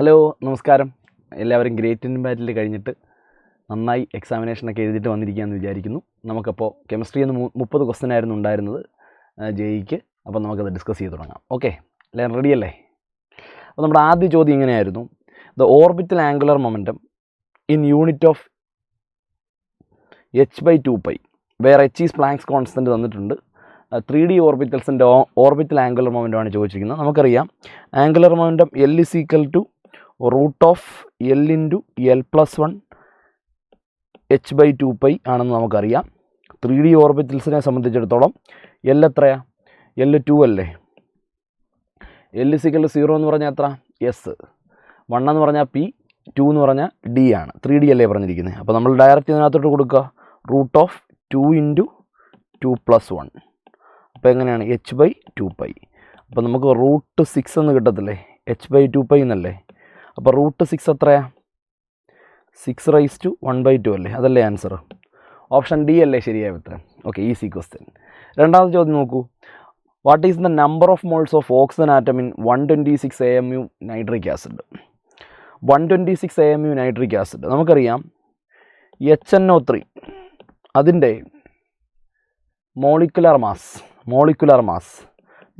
Hello നമസ്കാരം. എല്ലാവരും great in ബാറ്റിൽ കഴിഞ്ഞിട്ട് നന്നായി എക്സാമിനേഷനൊക്കെ എഴുതിയിട്ട് വന്നിരിക്കുകയെന്ന് വിചാരിക്കുന്നു. നമുക്കപ്പോൾ കെമിസ്ട്രി എന്ന് 30 ക്വസ്റ്റ്യൻ ആയിരുന്നു ഉണ്ടായിരുന്നത് ജെഇക്ക്. അപ്പോൾ നമുക്കത് ഡിസ്കസ് ചെയ്ത് തുടങ്ങാം. ഓക്കെ, എല്ലാവരും റെഡിയല്ലേ? അപ്പോൾ നമ്മുടെ ആദ്യ ചോദ്യം ഇങ്ങനെയായിരുന്നു: the orbital angular momentum in unit of h/2π where h is Planck's constant തന്നിട്ടുണ്ട്. 3D ഓർബിറ്റൽസിൻ്റെ ഓർബിറ്റൽ ആംഗുലർ മൊമെൻറ്റമാണ് ചോദിച്ചിരിക്കുന്നത്. നമുക്കറിയാം angular momentum L is equal to root of L into L+1 h/2π ആണെന്ന് നമുക്കറിയാം. 3D ഓർബിറ്റൽസിനെ സംബന്ധിച്ചിടത്തോളം L എത്രയാണ്? L2 അല്ലേ? L is equal to 0 എന്ന് പറഞ്ഞാൽ എത്ര? S. 1 എന്ന് പറഞ്ഞാൽ P, 2 എന്ന് പറഞ്ഞാൽ D ആണ്. 3D അല്ലേ പറഞ്ഞിരിക്കുന്നത്. അപ്പോൾ നമ്മൾ ഡയറക്റ്റ് ഇതിനകത്തോട്ട് കൊടുക്കുക റൂട്ട് ഓഫ് 2 into 2+1. അപ്പോൾ എങ്ങനെയാണ്? h/2π. അപ്പോൾ നമുക്ക് റൂട്ട് 6 എന്ന് കിട്ടത്തില്ലേ? h/2π എന്നല്ലേ? അപ്പോൾ റൂട്ട് 6 എത്രയാണ്? 6⁻²² അല്ലേ? അതല്ലേ ആൻസർ? ഓപ്ഷൻ ഡി അല്ലേ ശരിയായ ഉത്തരം? Okay, easy question. രണ്ടാമത്തെ ചോദ്യം നോക്കൂ. What is the number of moles of oxygen atom in 126 AMU nitric acid? 126 AMU nitric acid നമുക്കറിയാം HNO3 അതിൻ്റെ മോളിക്കുലർ മാസ്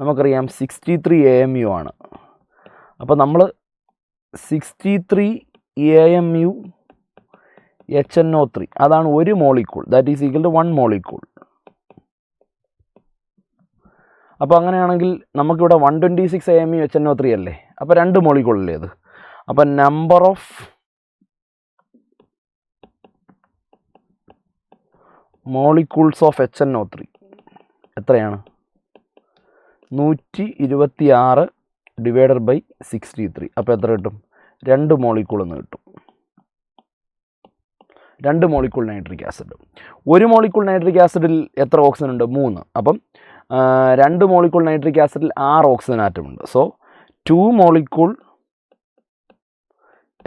നമുക്കറിയാം 63 AMU ആണ്. അപ്പോൾ നമ്മൾ 63 AMU HNO3 അതാണ് ഒരു molecule. That is equal to 1 molecule. അപ്പോൾ അങ്ങനെയാണെങ്കിൽ നമുക്കിവിടെ 126 AMU HNO3 അല്ലേ? അപ്പോൾ 2 മോളിക്യൂൾ അല്ലേ അത്? അപ്പോൾ number of molecules of HNO3 എത്രയാണ്? 126 ഡിവൈഡഡ് ബൈ 63. അപ്പോൾ എത്ര കിട്ടും? 2 മോളിക്യൂൾ എന്ന് കിട്ടും. 2 molecule nitric acid. 1 molecule nitric ആസിഡിൽ എത്ര ഓക്സിജൻ ഉണ്ട്? 3. അപ്പം 2 മോളിക്യൂൾ നൈട്രിക് ആസിഡിൽ 6 ഓക്സിജൻ ആറ്റം ഉണ്ട്. So 2 molecule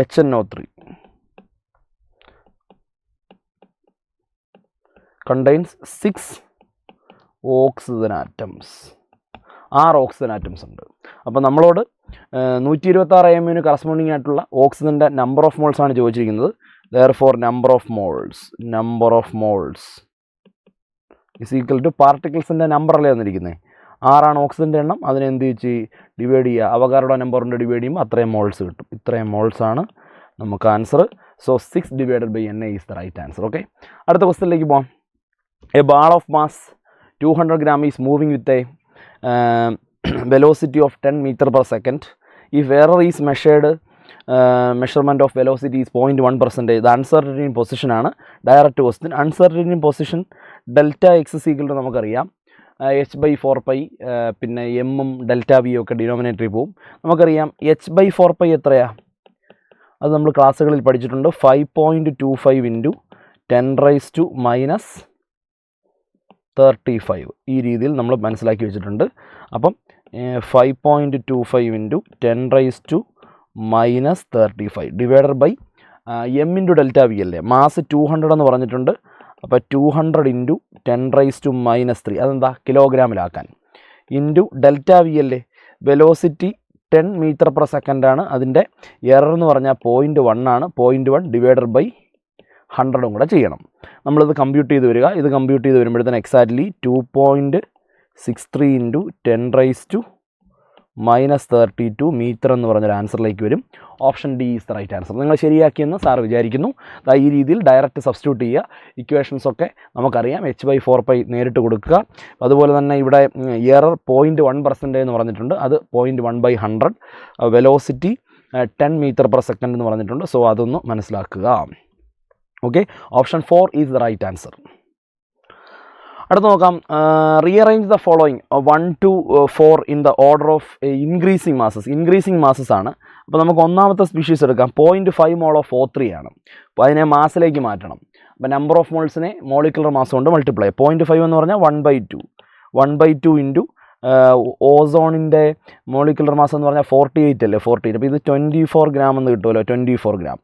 HNO3 contains 6 oxygen atoms. 6 oxygen atoms ഉണ്ട്. അപ്പോൾ നമ്മളോട് 126 AMUവിന് കറസ്പോണ്ടിങ് ആയിട്ടുള്ള ഓക്സിജൻ്റെ നമ്പർ ഓഫ് മോൾസ് ആണ് ചോദിച്ചിരിക്കുന്നത്. therefore number of moles is equal to പാർട്ടിക്കിൾസിൻ്റെ നമ്പർ അല്ലേ തന്നിരിക്കുന്നത്. 6 ഓക്സിജൻ്റെ എണ്ണം. അതിനെ എന്ത് വെച്ച് ഡിവൈഡ് ചെയ്യുക? അവഗാഡ്രോ നമ്പർ കൊണ്ട് ഡിവൈഡ് ചെയ്യുമ്പോൾ അത്രയും മോൾസ് കിട്ടും. ഇത്രയും മോൾസാണ് നമുക്ക് answer. So 6 divided by Na is the right answer. Okay, അടുത്ത ക്വസ്റ്റ്യനിലേക്ക് പോകാം. A ball of mass 200 gram is moving with a velocity of 10 meter per second. If error is measured, measurement of velocity is 0.1%. The uncertainty in position ആണ് direct question. Uncertainty in position delta x is equal to നമുക്കറിയാം h/4π. പിന്നെ എമ്മും delta V ഒക്കെ ഡിനോമിനേറ്ററിൽ പോവും. നമുക്കറിയാം h/4π എത്രയാണ്? അത് നമ്മൾ ക്ലാസ്സുകളിൽ പഠിച്ചിട്ടുണ്ട്. 5.25 into 10⁻⁻35 ഈ രീതിയിൽ നമ്മൾ മനസ്സിലാക്കി വെച്ചിട്ടുണ്ട്. അപ്പം 5.25 into 10⁻⁻35 divided by M into delta V അല്ലേ? മാസ് 200 എന്ന് പറഞ്ഞിട്ടുണ്ട്. അപ്പോൾ 200 into 10⁻³ അതെന്താ? കിലോഗ്രാമിലാക്കാൻ. ഇൻറ്റു ഡെൽറ്റ വി അല്ലേ? വെലോസിറ്റി 10 meter per second ആണ്. അതിൻ്റെ എറർ എന്ന് പറഞ്ഞാൽ 0.1 ആണ്. 0.1 ഡിവൈഡഡ് ബൈ 100 കൂടെ ചെയ്യണം. നമ്മളിത് കമ്പ്യൂട്ട് ചെയ്ത് വരിക. ഇത് കമ്പ്യൂട്ട് ചെയ്ത് വരുമ്പോഴത്തേന് എക്സാക്ട്ലി 2.63 into 10⁻32 മീറ്റർ എന്ന് പറഞ്ഞൊരു ആൻസറിലേക്ക് വരും. Option D is the right answer. നിങ്ങൾ ശരിയാക്കിയെന്ന് സാർ വിചാരിക്കുന്നു. ഈ രീതിയിൽ ഡയറക്റ്റ് സബ്സ്റ്റിറ്റ്യൂട്ട് ചെയ്യുക. ഇക്വേഷൻസ് ഒക്കെ നമുക്കറിയാം. h/4π നേരിട്ട് കൊടുക്കുക. അതുപോലെ തന്നെ ഇവിടെ എറർ 0.1% എന്ന് പറഞ്ഞിട്ടുണ്ട്. അത് 0.1/100. വെലോസിറ്റി 10 meter per second എന്ന് പറഞ്ഞിട്ടുണ്ട്. സോ അതൊന്ന് മനസ്സിലാക്കുക. Okay, option 4 is the right answer. അടുത്ത് നോക്കാം. Rearrange the following 1 to 4 in the order of increasing masses ആണ്. അപ്പോൾ നമുക്ക് ഒന്നാമത്തെ സ്പീഷീസ് എടുക്കാം. 0.5 mol ഓഫ് O3 ആണ്. അപ്പോൾ അതിനെ മാസിലേക്ക് മാറ്റണം. അപ്പോൾ നമ്പർ ഓഫ് മോൾസിനെ മോളിക്കുലർ മാസ് കൊണ്ട് മൾട്ടിപ്ലൈ. 0.5 എന്ന് പറഞ്ഞാൽ 1/2 ഇൻറ്റു ഓസോണിൻ്റെ മോളിക്കുലർ മാസ് എന്ന് പറഞ്ഞാൽ 48 അല്ലേ? 48. അപ്പോൾ ഇത് 24 gram എന്ന് കിട്ടുമല്ലോ. 24 gram.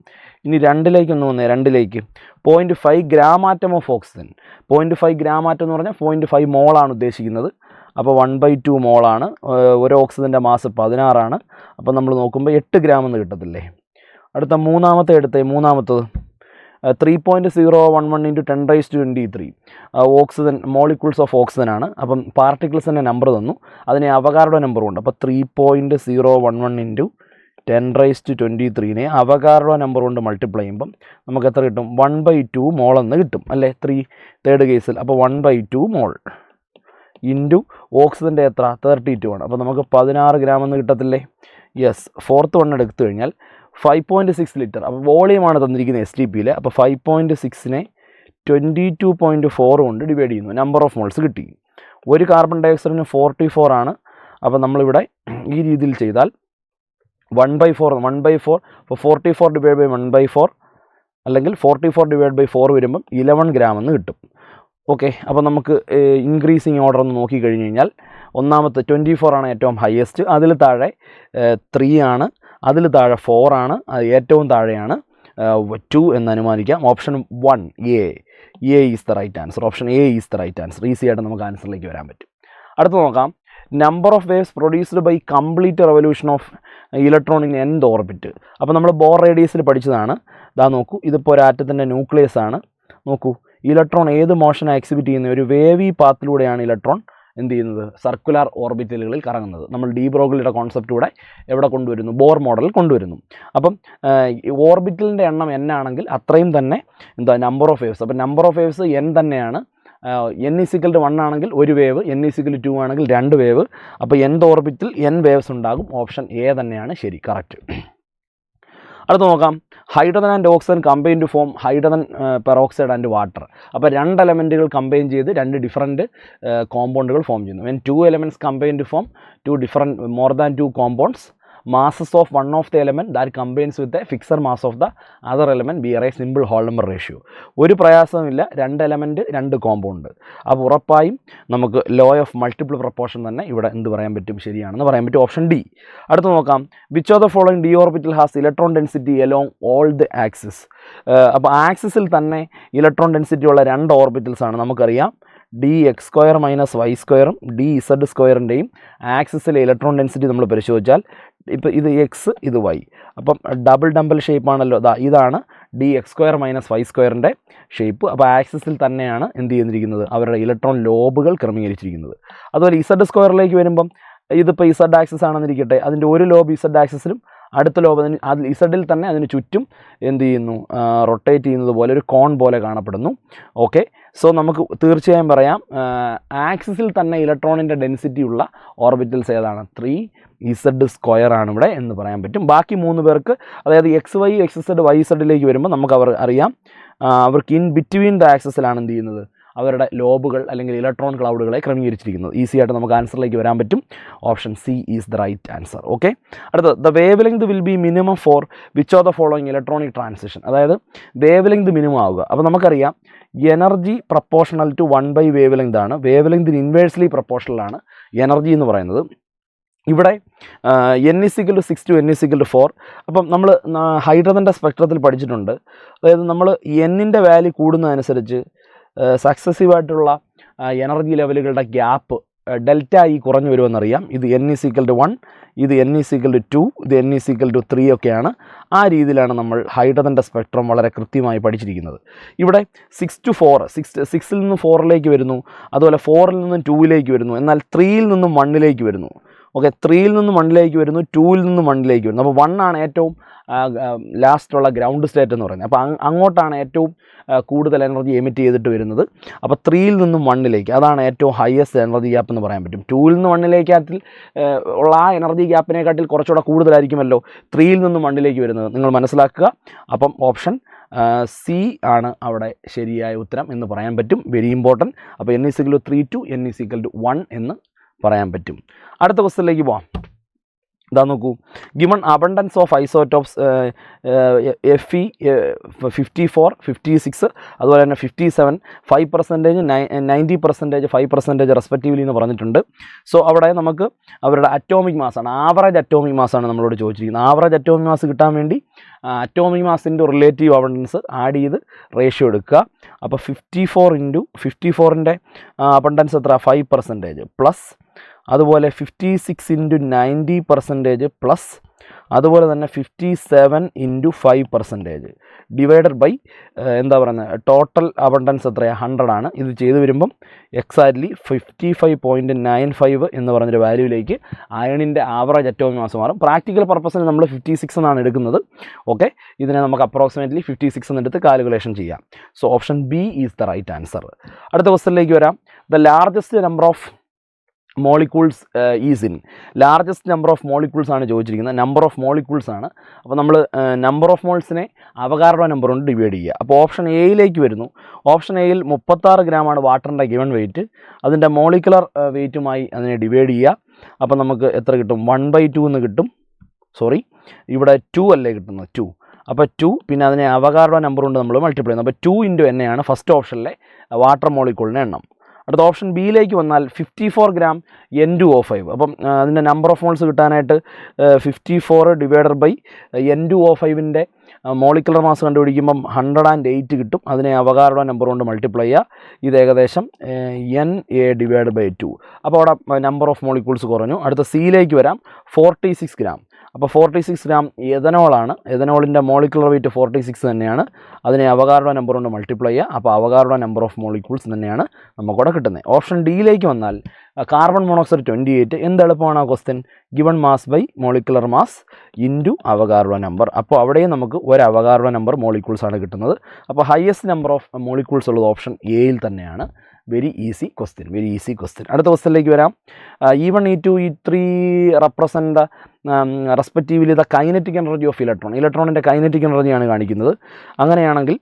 ഇനി 2ലേക്ക് വന്നേ. 2ലേക്ക് 0.5 gram atom of oxygen. 0.5 gram atom എന്ന് പറഞ്ഞാൽ 0.5 മോളാണ് ഉദ്ദേശിക്കുന്നത്. അപ്പോൾ 1/2 മോളാണ്. ഒരു ഓക്സിജൻ്റെ മാസ് 16 അപ്പോൾ നമ്മൾ നോക്കുമ്പോൾ 8 ഗ്രാം എന്ന് കിട്ടത്തില്ലേ. അടുത്ത മൂന്നാമത്തത് 3.011 × 10⁻23 ഓക്സിജൻ മോളിക്യൂൾസ് ഓഫ് ഓക്സിജൻ ആണ്. അപ്പം പാർട്ടിക്കിൾസിൻ്റെ നമ്പർ തന്നു, അതിനെ അവഗാർഡോ നമ്പറും ഉണ്ട്. അപ്പോൾ 3.011 × 10⁻23 അവഗാർഡോ നമ്പർ കൊണ്ട് മൾട്ടിപ്ലൈ ചെയ്യുമ്പം നമുക്ക് എത്ര കിട്ടും? 1/2 മോൾ എന്ന് കിട്ടും അല്ലേ, തേർഡ് കേസിൽ. അപ്പോൾ 1/2 മോൾ ഇൻറ്റു ഓക്സിജൻ്റെ എത്ര? 32 ആണ്. അപ്പോൾ നമുക്ക് 16 ഗ്രാം എന്ന് കിട്ടത്തില്ലേ. യെസ്. ഫോർത്ത് വൺ എടുത്തു കഴിഞ്ഞാൽ 5.6 ലിറ്റർ. അപ്പോൾ വോളിയമാണ് തന്നിരിക്കുന്നത് STPയിൽ. അപ്പോൾ 5.6നെ 22.4 കൊണ്ട് ഡിവൈഡ് ചെയ്യുന്നു, നമ്പർ ഓഫ് മോൾസ് കിട്ടി. ഒരു കാർബൺ ഡൈ ഓക്സൈഡിന് 44 ആണ്. അപ്പോൾ നമ്മളിവിടെ ഈ രീതിയിൽ ചെയ്താൽ 1/4 അപ്പോൾ 44 ഡിവൈഡ് ബൈ 1/4 അല്ലെങ്കിൽ 44 / 4 വരുമ്പം 11 ഗ്രാം എന്ന് കിട്ടും. ഓക്കെ. അപ്പോൾ നമുക്ക് ഇൻക്രീസിങ് ഓർഡർ ഒന്ന് നോക്കിക്കഴിഞ്ഞ് കഴിഞ്ഞാൽ ഒന്നാമത്തെ 24 ആണ് ഏറ്റവും ഹയസ്റ്റ്, അതിൽ താഴെ 3 ആണ്, അതിൽ താഴെ 4 ആണ്, അത് ഏറ്റവും താഴെയാണ് 2 എന്ന് അനുമാനിക്കാം. Option 1 A is the right answer. Option A is the right answer. Easy ആയിട്ട് നമുക്ക് ആൻസറിലേക്ക് വരാൻ പറ്റും. അടുത്ത് നോക്കാം, number of waves produced by complete revolution of electron in nth orbit. അപ്പോൾ നമ്മൾ ബോർ റേഡിയസിൽ പഠിച്ചതാണ്. ഇതാ നോക്കൂ, ഇതിപ്പോൾ ഒരു ആറ്റത്തിൻ്റെ ന്യൂക്ലിയസ് ആണ്. നോക്കൂ, ഇലക്ട്രോൺ ഏത് മോഷനാണ് എക്സിബിറ്റ് ചെയ്യുന്നത്? ഒരു വേവി പാത്തിലൂടെയാണ് ഇലക്ട്രോൺ എന്ത് ചെയ്യുന്നത്? സർക്കുലർ ഓർബിറ്റലുകളിൽ കറങ്ങുന്നത്. നമ്മൾ ഡി ബ്രോഗ്ലിയുടെ കോൺസെപ്റ്റ് കൂടെ എവിടെ കൊണ്ടുവരുന്നു? ബോർ മോഡലിൽ കൊണ്ടുവരുന്നു. അപ്പം ഓർബിറ്റലിൻ്റെ എണ്ണം n ആണെങ്കിൽ അത്രയും തന്നെ നമ്പർ ഓഫ് വേവ്സ്. അപ്പം നമ്പർ ഓഫ് വേവ്സ് n തന്നെയാണ്. n = 1 ആണെങ്കിൽ ഒരു വേവ്, n = 2 ആണെങ്കിൽ 2 വേവ്. അപ്പോൾ nth ഓർബിറ്റിൽ n വേവ്സ് ഉണ്ടാകും. ഓപ്ഷൻ എ തന്നെയാണ് ശരി, കറക്റ്റ്. അടുത്ത് നോക്കാം, hydrogen and oxygen combine to form hydrogen peroxide and water. അപ്പോൾ 2 എലമെൻറ്റുകൾ കമ്പൈൻ ചെയ്ത് 2 ഡിഫറൻറ്റ് കോമ്പൗണ്ടുകൾ ഫോം ചെയ്യുന്നു. When 2 elements combine to form 2 different more than 2 compounds, masses of one of the element that combines with the fixed mass of the other element bear a simple whole number ratio. ഒരു പ്രയാസവുമില്ല, 2 element 2 compound. അപ്പോൾ ഉറപ്പായും നമുക്ക് law of multiple proportion തന്നെ ഇവിടെ എന്ത് പറയാൻ പറ്റും? ശരിയാണെന്ന് പറയാൻ പറ്റും. Option D. അടുത്ത് നോക്കാം, which of the following D orbital has electron density along all the axis. അപ്പോൾ ആക്സിസിൽ തന്നെ ഇലക്ട്രോൺ ഡെൻസിറ്റി ഉള്ള 2 ഓർബിറ്റൽസ് ആണ്. നമുക്കറിയാം dx² - y² dz²ൻ്റെയും ആക്സിസിലെ ഇലക്ട്രോൺ ഡെൻസിറ്റി നമ്മൾ പരിശോധിച്ചാൽ ഇപ്പോൾ ഇത് എക്സ്, ഇത് വൈ, അപ്പം ഡബിൾ ഷേപ്പാണല്ലോ. ഇതാണ് dx² - y²ൻ്റെ ഷേപ്പ്. അപ്പോൾ ആക്സിസിൽ തന്നെയാണ് എന്ത് ചെയ്തിരിക്കുന്നത്? അവരുടെ ഇലക്ട്രോൺ ലോബുകൾ ക്രമീകരിച്ചിരിക്കുന്നത്. അതുപോലെ Z² വരുമ്പം ഇതിപ്പോൾ Z ആക്സിസ് ആണെന്നിരിക്കട്ടെ, അതിൻ്റെ ഒരു ലോബ് Z ആക്സിസിലും അടുത്ത ലോബ് അതിൽ ഇസഡിൽ തന്നെ അതിന് ചുറ്റും എന്ത് ചെയ്യുന്നു? റൊട്ടേറ്റ് ചെയ്യുന്നത് പോലെ ഒരു കോൺ പോലെ കാണപ്പെടുന്നു. ഓക്കെ. സോ നമുക്ക് തീർച്ചയായും പറയാം ആക്സിസിൽ തന്നെ ഇലക്ട്രോണിൻ്റെ ഡെൻസിറ്റി ഉള്ള ഓർബിറ്റൽസ് ഏതാണ്? 3z² ആണ് ഇവിടെ എന്ന് പറയാൻ പറ്റും. ബാക്കി 3 പേർക്ക്, അതായത് XY, XZ, YZ വരുമ്പോൾ നമുക്ക് അറിയാം അവർക്ക് ഇൻ ബിറ്റ്വീൻ ദ ആക്സിസിലാണ് എന്ത് ചെയ്യുന്നത്? അവരുടെ ലോബുകൾ അല്ലെങ്കിൽ ഇലക്ട്രോൺ ക്ലൗഡുകളെ ക്രമീകരിച്ചിരിക്കുന്നത്. ഈസി ആയിട്ട് നമുക്ക് ആൻസറിലേക്ക് വരാൻ പറ്റും. Option C is the right answer. Okay. അടുത്ത, the wavelength will be minimum for which of the following electronic transition. അതായത് വേവ് ലെങ്ത് മിനിമം ആവുക. അപ്പോൾ നമുക്കറിയാം energy proportional to 1 wavelength ആണ്. വേവ് ലെങ്തിന് ഇൻവേഴ്സ്ലി പ്രപ്പോർഷണലാണ് എനർജി എന്ന് പറയുന്നത്. ഇവിടെ n = 6 to n = 4. അപ്പം നമ്മൾ ഹൈഡ്രജൻ്റെ സ്പെക്ട്രത്തിൽ പഠിച്ചിട്ടുണ്ട്. അതായത് നമ്മൾ എന്നിൻ്റെ വാല്യൂ കൂടുന്നതനുസരിച്ച് സക്സസീവായിട്ടുള്ള എനർജി ലെവലുകളുടെ ഗ്യാപ്പ് ഡെൽറ്റ ഇ കുറഞ്ഞു വരുമെന്നറിയാം. ഇത് n = 1, ഇത് n = 2, ഇത് n = 3 ഒക്കെയാണ്. ആ രീതിയിലാണ് നമ്മൾ ഹൈഡ്രജൻ്റെ സ്പെക്ട്രം വളരെ കൃത്യമായി പഠിച്ചിരിക്കുന്നത്. ഇവിടെ 6 to 4, 6ൽ നിന്ന് 4ലേക്ക് വരുന്നു, അതുപോലെ 4ൽ നിന്നും 2ലേക്ക് വരുന്നു, എന്നാൽ 3ൽ നിന്നും 1ലേക്ക് വരുന്നു. ഓക്കെ, 3ൽ നിന്നും 1ലേക്ക് വരുന്നു, 2ൽ നിന്നും 1ലേക്ക് വരുന്നു. അപ്പോൾ 1 ആണ് ഏറ്റവും ലാസ്റ്റുള്ള ഗ്രൗണ്ട് സ്റ്റേറ്റ് എന്ന് പറയുന്നത്. അപ്പോൾ അങ്ങോട്ടാണ് ഏറ്റവും കൂടുതൽ എനർജി എമിറ്റ് ചെയ്തിട്ട് വരുന്നത്. അപ്പോൾ 3ൽ നിന്നും 1ലേക്ക്, അതാണ് ഏറ്റവും ഹയസ്റ്റ് എനർജി ഗ്യാപ്പ് എന്ന് പറയാൻ പറ്റും. 2ൽ നിന്ന് 1ലേക്കാത്തിൽ ഉള്ള ആ എനർജി ഗ്യാപ്പിനെക്കാട്ടിൽ കുറച്ചുകൂടെ കൂടുതലായിരിക്കുമല്ലോ 3ൽ നിന്നും 1ലേക്ക് വരുന്നത്. നിങ്ങൾ മനസ്സിലാക്കുക. അപ്പം ഓപ്ഷൻ സി ആണ് അവിടെ ശരിയായ ഉത്തരം എന്ന് പറയാൻ പറ്റും. Very important. അപ്പോൾ n = 3 to n = 1 എന്ന് പറയാൻ പറ്റും. അടുത്ത ക്വസ്റ്റ്യനിലേക്ക് പോവാം. ഇതാ നോക്കൂ, given abundance of isotopes Fe 54, 56, അതുപോലെ തന്നെ 57, 5%, 90%, 5% റെസ്പെക്റ്റീവ്ലി എന്ന് പറഞ്ഞിട്ടുണ്ട്. സോ അവിടെ നമുക്ക് അവരുടെ അറ്റോമിക് മാസാണ്, ആവറേജ് അറ്റോമിക് മാസാണ് നമ്മളോട് ചോദിച്ചിരിക്കുന്നത്. ആവറേജ് അറ്റോമിക് മാസ് കിട്ടാൻ വേണ്ടി അറ്റോമിക് മാസിൻ്റെ റിലേറ്റീവ് അബണ്ടൻസ് ആഡ് ചെയ്ത് റേഷ്യോ എടുക്കുക. അപ്പോൾ 54 × 54ൻ്റെ അബണ്ടൻസ് എത്ര? 5% പ്ലസ് അതുപോലെ 56 ഇൻറ്റു 90% പ്ലസ് അതുപോലെ തന്നെ 57 ഇൻറ്റു 5% ഡിവൈഡഡ് ബൈ എന്താ പറയുന്നത് ടോട്ടൽ അബണ്ടൻസ് എത്രയാണ് 100 ആണ്. ഇത് ചെയ്ത് വരുമ്പം എക്സാക്ട്ലി 55.95 എന്ന് പറഞ്ഞൊരു വാല്യൂവിലേക്ക് അയണിൻ്റെ ആവറേജ് അറ്റോമിക് മാസ് മാറും. പ്രാക്ടിക്കൽ പർപ്പസിന് നമ്മൾ 56 എന്നാണ് എടുക്കുന്നത്. ഓക്കെ, ഇതിനെ നമുക്ക് അപ്രോക്സിമേറ്റ്ലി 56 എന്നെടുത്ത് കാൽക്കുലേഷൻ ചെയ്യാം. So option B is the right answer. അടുത്ത ക്വസ്റ്റ്യനിലേക്ക് വരാം. The largest number of molecules is in. Largest number of molecules ആണ് ചോദിച്ചിരിക്കുന്നത്. നമ്പർ ഓഫ് മോളിക്യൂൾസ് ആണ്. അപ്പോൾ നമ്മൾ നമ്പർ ഓഫ് മോൾസിനെ അവകാർഡോ നമ്പർ കൊണ്ട് ഡിവൈഡ് ചെയ്യുക. അപ്പോൾ ഓപ്ഷൻ എയിലേക്ക് വരുന്നു. ഓപ്ഷൻ എയിൽ 36 ഗ്രാമാണ് വാട്ടറിൻ്റെ ഗിവൺ വെയിറ്റ്. അതിൻ്റെ മോളിക്കുലർ വെയിറ്റുമായി അതിനെ ഡിവൈഡ് ചെയ്യുക. അപ്പോൾ നമുക്ക് എത്ര കിട്ടും? 1/2 എന്ന് കിട്ടും. സോറി, ഇവിടെ 2 അല്ലേ കിട്ടുന്നത്, 2. അപ്പോൾ 2 പിന്നെ അതിനെ അവകാർഡോ നമ്പർ കൊണ്ട് നമ്മൾ മൾട്ടിപ്ലൈ ചെയ്യുന്നു. അപ്പോൾ 2 ഇൻറ്റു എണ്ണയാണ് ഫസ്റ്റ് ഓപ്ഷനിലെ വാട്ടർ മോളിക്യൂളിൻ്റെ എണ്ണം. അടുത്ത ഓപ്ഷൻ ബിയിലേക്ക് വന്നാൽ 54 ഗ്രാം N2O5. അപ്പം അതിൻ്റെ നമ്പർ ഓഫ് മോൾസ് കിട്ടാനായിട്ട് 54 ഡിവൈഡഡ് ബൈ N2O5ൻ്റെ മോളിക്കുലർ മാസ് കണ്ടുപിടിക്കുമ്പം 108 കിട്ടും. അതിനെ അവകാർഡോ നമ്പർ കൊണ്ട് മൾട്ടിപ്ലൈ ചെയ്യുക. ഇത് ഏകദേശം NA ഡിവൈഡ് ബൈ 2. അപ്പോൾ അവിടെ നമ്പർ ഓഫ് മോളിക്യൂൾസ് കുറഞ്ഞു. അടുത്ത സിയിലേക്ക് വരാം. 46 ഗ്രാം. അപ്പോൾ 46 ഗ്രാം എഥനോളാണ്. എഥനോളിൻ്റെ മോളിക്കുലർ വെയിറ്റ് 46 തന്നെയാണ്. അതിനെ അവകാർഡോ നമ്പർ കൊണ്ട് മൾട്ടിപ്ലൈ ചെയ്യുക. അപ്പോൾ അവകാർഡോ നമ്പർ ഓഫ് മോളിക്യൂൾസ് തന്നെയാണ് നമുക്കിവിടെ കിട്ടുന്നത്. ഓപ്ഷൻ ഡിയിലേക്ക് വന്നാൽ കാർബൺ മോണോക്സൈഡ് 28. എന്ത് എളുപ്പമാണ് ആ question? Given mass by molecular mass into അവകാർഡോ നമ്പർ. അപ്പോൾ അവിടെയും നമുക്ക് ഒരു അവകാർഡോ നമ്പർ മോളിക്യൂൾസ് ആണ് കിട്ടുന്നത്. അപ്പോൾ ഹയസ്റ്റ് നമ്പർ ഓഫ് മോളിക്യൂൾസ് ഉള്ളത് ഓപ്ഷൻ എയിൽ തന്നെയാണ്. Very easy question, very easy question. അടുത്ത ക്വസ്റ്റ്യനിലേക്ക് വരാം. E1, E2, E3 represent the respectively the kinetic energy of electron. ഇലക്ട്രോണിൻ്റെ കൈനറ്റിക് എനർജിയാണ് കാണിക്കുന്നത്. അങ്ങനെയാണെങ്കിൽ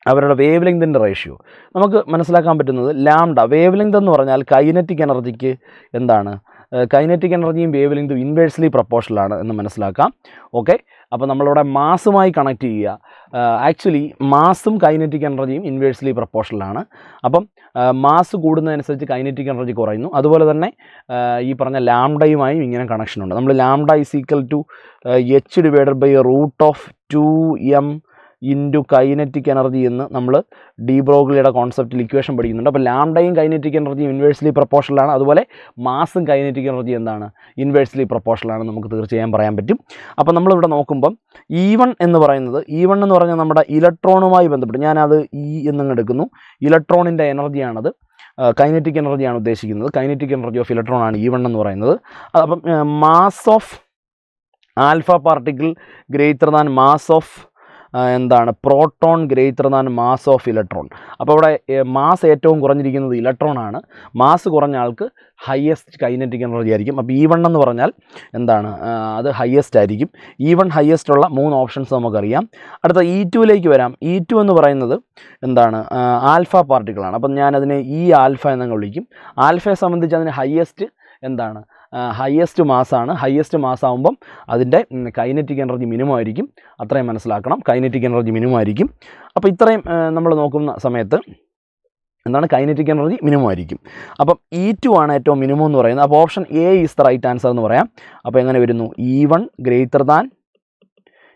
അവരുടെ വേവ് ലെങ്തിൻ്റെ റേഷ്യോ നമുക്ക് മനസ്സിലാക്കാൻ പറ്റുന്നത് ലാംഡ. വേവ് ലെങ്ത് എന്ന് പറഞ്ഞാൽ കൈനറ്റിക് എനർജിക്ക് എന്താണ്? കൈനറ്റിക് എനർജിയും വേവ് ലെങ്തും ഇൻവേഴ്സ്ലി പ്രപ്പോർഷണലാണ് എന്ന് മനസ്സിലാക്കാം. ഓക്കെ, അപ്പോൾ നമ്മളിവിടെ മാസുമായി കണക്ട് ചെയ്യുക. ആക്ച്വലി മാസും കൈനറ്റിക് എനർജിയും ഇൻവേഴ്സ്ലി പ്രപ്പോർഷണലാണ്. അപ്പം മാസ് കൂടുന്നതനുസരിച്ച് കൈനറ്റിക് എനർജി കുറയുന്നു. അതുപോലെ തന്നെ ഈ പറഞ്ഞ ലാംഡയുമായും ഇങ്ങനെ കണക്ഷനുണ്ട്. നമ്മൾ lambda is equal to H divided by √2m into kinetic energy എന്ന് നമ്മൾ ഡി ബ്രോഗ്ലിയുടെ കോൺസെപ്റ്റിൽ ഇക്വേഷൻ പഠിക്കുന്നുണ്ട്. അപ്പോൾ ലാംഡയും കൈനറ്റിക് എനർജിയും ഇൻവേഴ്സ്ലി പ്രപ്പോർഷണലാണ്. അതുപോലെ മാസും കൈനറ്റിക് എനർജി എന്താണ്? ഇൻവേഴ്സ്ലി പ്രപ്പോർഷണലാണ് നമുക്ക് തീർച്ചയായും പറയാൻ പറ്റും. അപ്പോൾ നമ്മളിവിടെ നോക്കുമ്പം E1 എന്ന് പറഞ്ഞാൽ നമ്മുടെ ഇലക്ട്രോണുമായി ബന്ധപ്പെട്ട് ഞാനത് എന്നങ്ങ് എടുക്കുന്നു. ഇലക്ട്രോണിൻ്റെ എനർജിയാണത്. കൈനറ്റിക് എനർജിയാണ് ഉദ്ദേശിക്കുന്നത്. കൈനറ്റിക് എനർജി ഓഫ് ഇലക്ട്രോൺ ആണ് E1 എന്ന് പറയുന്നത്. അപ്പം mass of alpha particle greater than mass of എന്താണ്? Proton greater than mass of electron. അപ്പോൾ ഇവിടെ മാസ് ഏറ്റവും കുറഞ്ഞിരിക്കുന്നത് ഇലക്ട്രോൺ ആണ്. മാസ് കുറഞ്ഞ ആൾക്ക് ഹയസ്റ്റ് കൈനറ്റിക് എനർജി ആയിരിക്കും. അപ്പോൾ E1 എന്ന് പറഞ്ഞാൽ എന്താണ്? അത് ഹയസ്റ്റ് ആയിരിക്കും. E1 ഹയസ്റ്റ് ഉള്ള 3 ഓപ്ഷൻസ് നമുക്കറിയാം. അടുത്ത E2ലേക്ക് വരാം. E2 എന്ന് പറയുന്നത് എന്താണ്? ആൽഫ പാർട്ടിക്കിളാണ്. അപ്പം ഞാനതിനെ ആൽഫ എന്നങ്ങ് വിളിക്കും. ആൽഫയെ സംബന്ധിച്ച് അതിന് ഹയസ്റ്റ് എന്താണ്? ഹയസ്റ്റ് മാസാണ്. ഹയസ്റ്റ് മാസ് ആകുമ്പം അതിൻ്റെ കൈനറ്റിക് എനർജി മിനിമം ആയിരിക്കും. അത്രയും മനസ്സിലാക്കണം. കൈനറ്റിക് എനർജി മിനിമം ആയിരിക്കും. അപ്പോൾ ഇത്രയും നമ്മൾ നോക്കുന്ന സമയത്ത് എന്താണ്? കൈനറ്റിക് എനർജി മിനിമം ആയിരിക്കും. അപ്പം E2 ആണ് ഏറ്റവും മിനിമം എന്ന് പറയുന്നത്. അപ്പോൾ option A is the right answer എന്ന് പറയാം. അപ്പോൾ എങ്ങനെ വരുന്നു? E1 greater than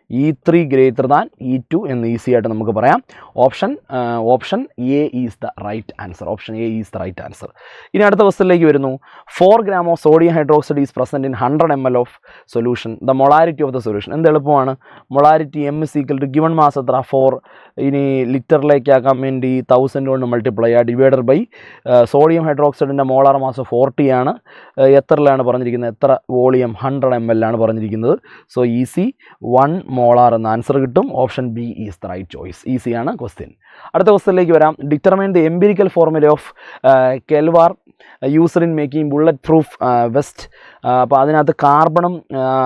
E3 greater than E2 എന്ന് ഈസി ആയിട്ട് നമുക്ക് പറയാം. Option A is the right answer. Option A is the right answer. ഇനി അടുത്ത ക്വസ്റ്റ്യനിലേക്ക് വരുന്നു. 4 gram of sodium hydroxide is present in 100 ml of solution. The molarity of the solution. എന്ത് എളുപ്പമാണ്? Molarity M is equal to given mass എത്ര? 4. ഇനി ലിറ്ററിലേക്ക് ആക്കാൻ വേണ്ടി 1000 കൊണ്ട് മൾട്ടിപ്ലൈ ചെയ്യുക. ഡിവൈഡഡ് ബൈ സോഡിയം ഹൈഡ്രോക്സൈഡിൻ്റെ മോളാർ മാസ് 40 ആണ്. എത്രയിലാണ് പറഞ്ഞിരിക്കുന്നത്? എത്ര വോളിയം? 100 ml ആണ് പറഞ്ഞിരിക്കുന്നത്. സോ ഈസി 1 മോളാർ എന്ന ആൻസർ കിട്ടും. Option B is the right choice. ഈസിയാണ് ക്വസ്റ്റ്യൻ. അടുത്ത ക്വസ്റ്റ്യനിലേക്ക് വരാം. Determine the empirical formula of Kevlar used in making bulletproof vest. അപ്പോൾ അതിനകത്ത് കാർബണും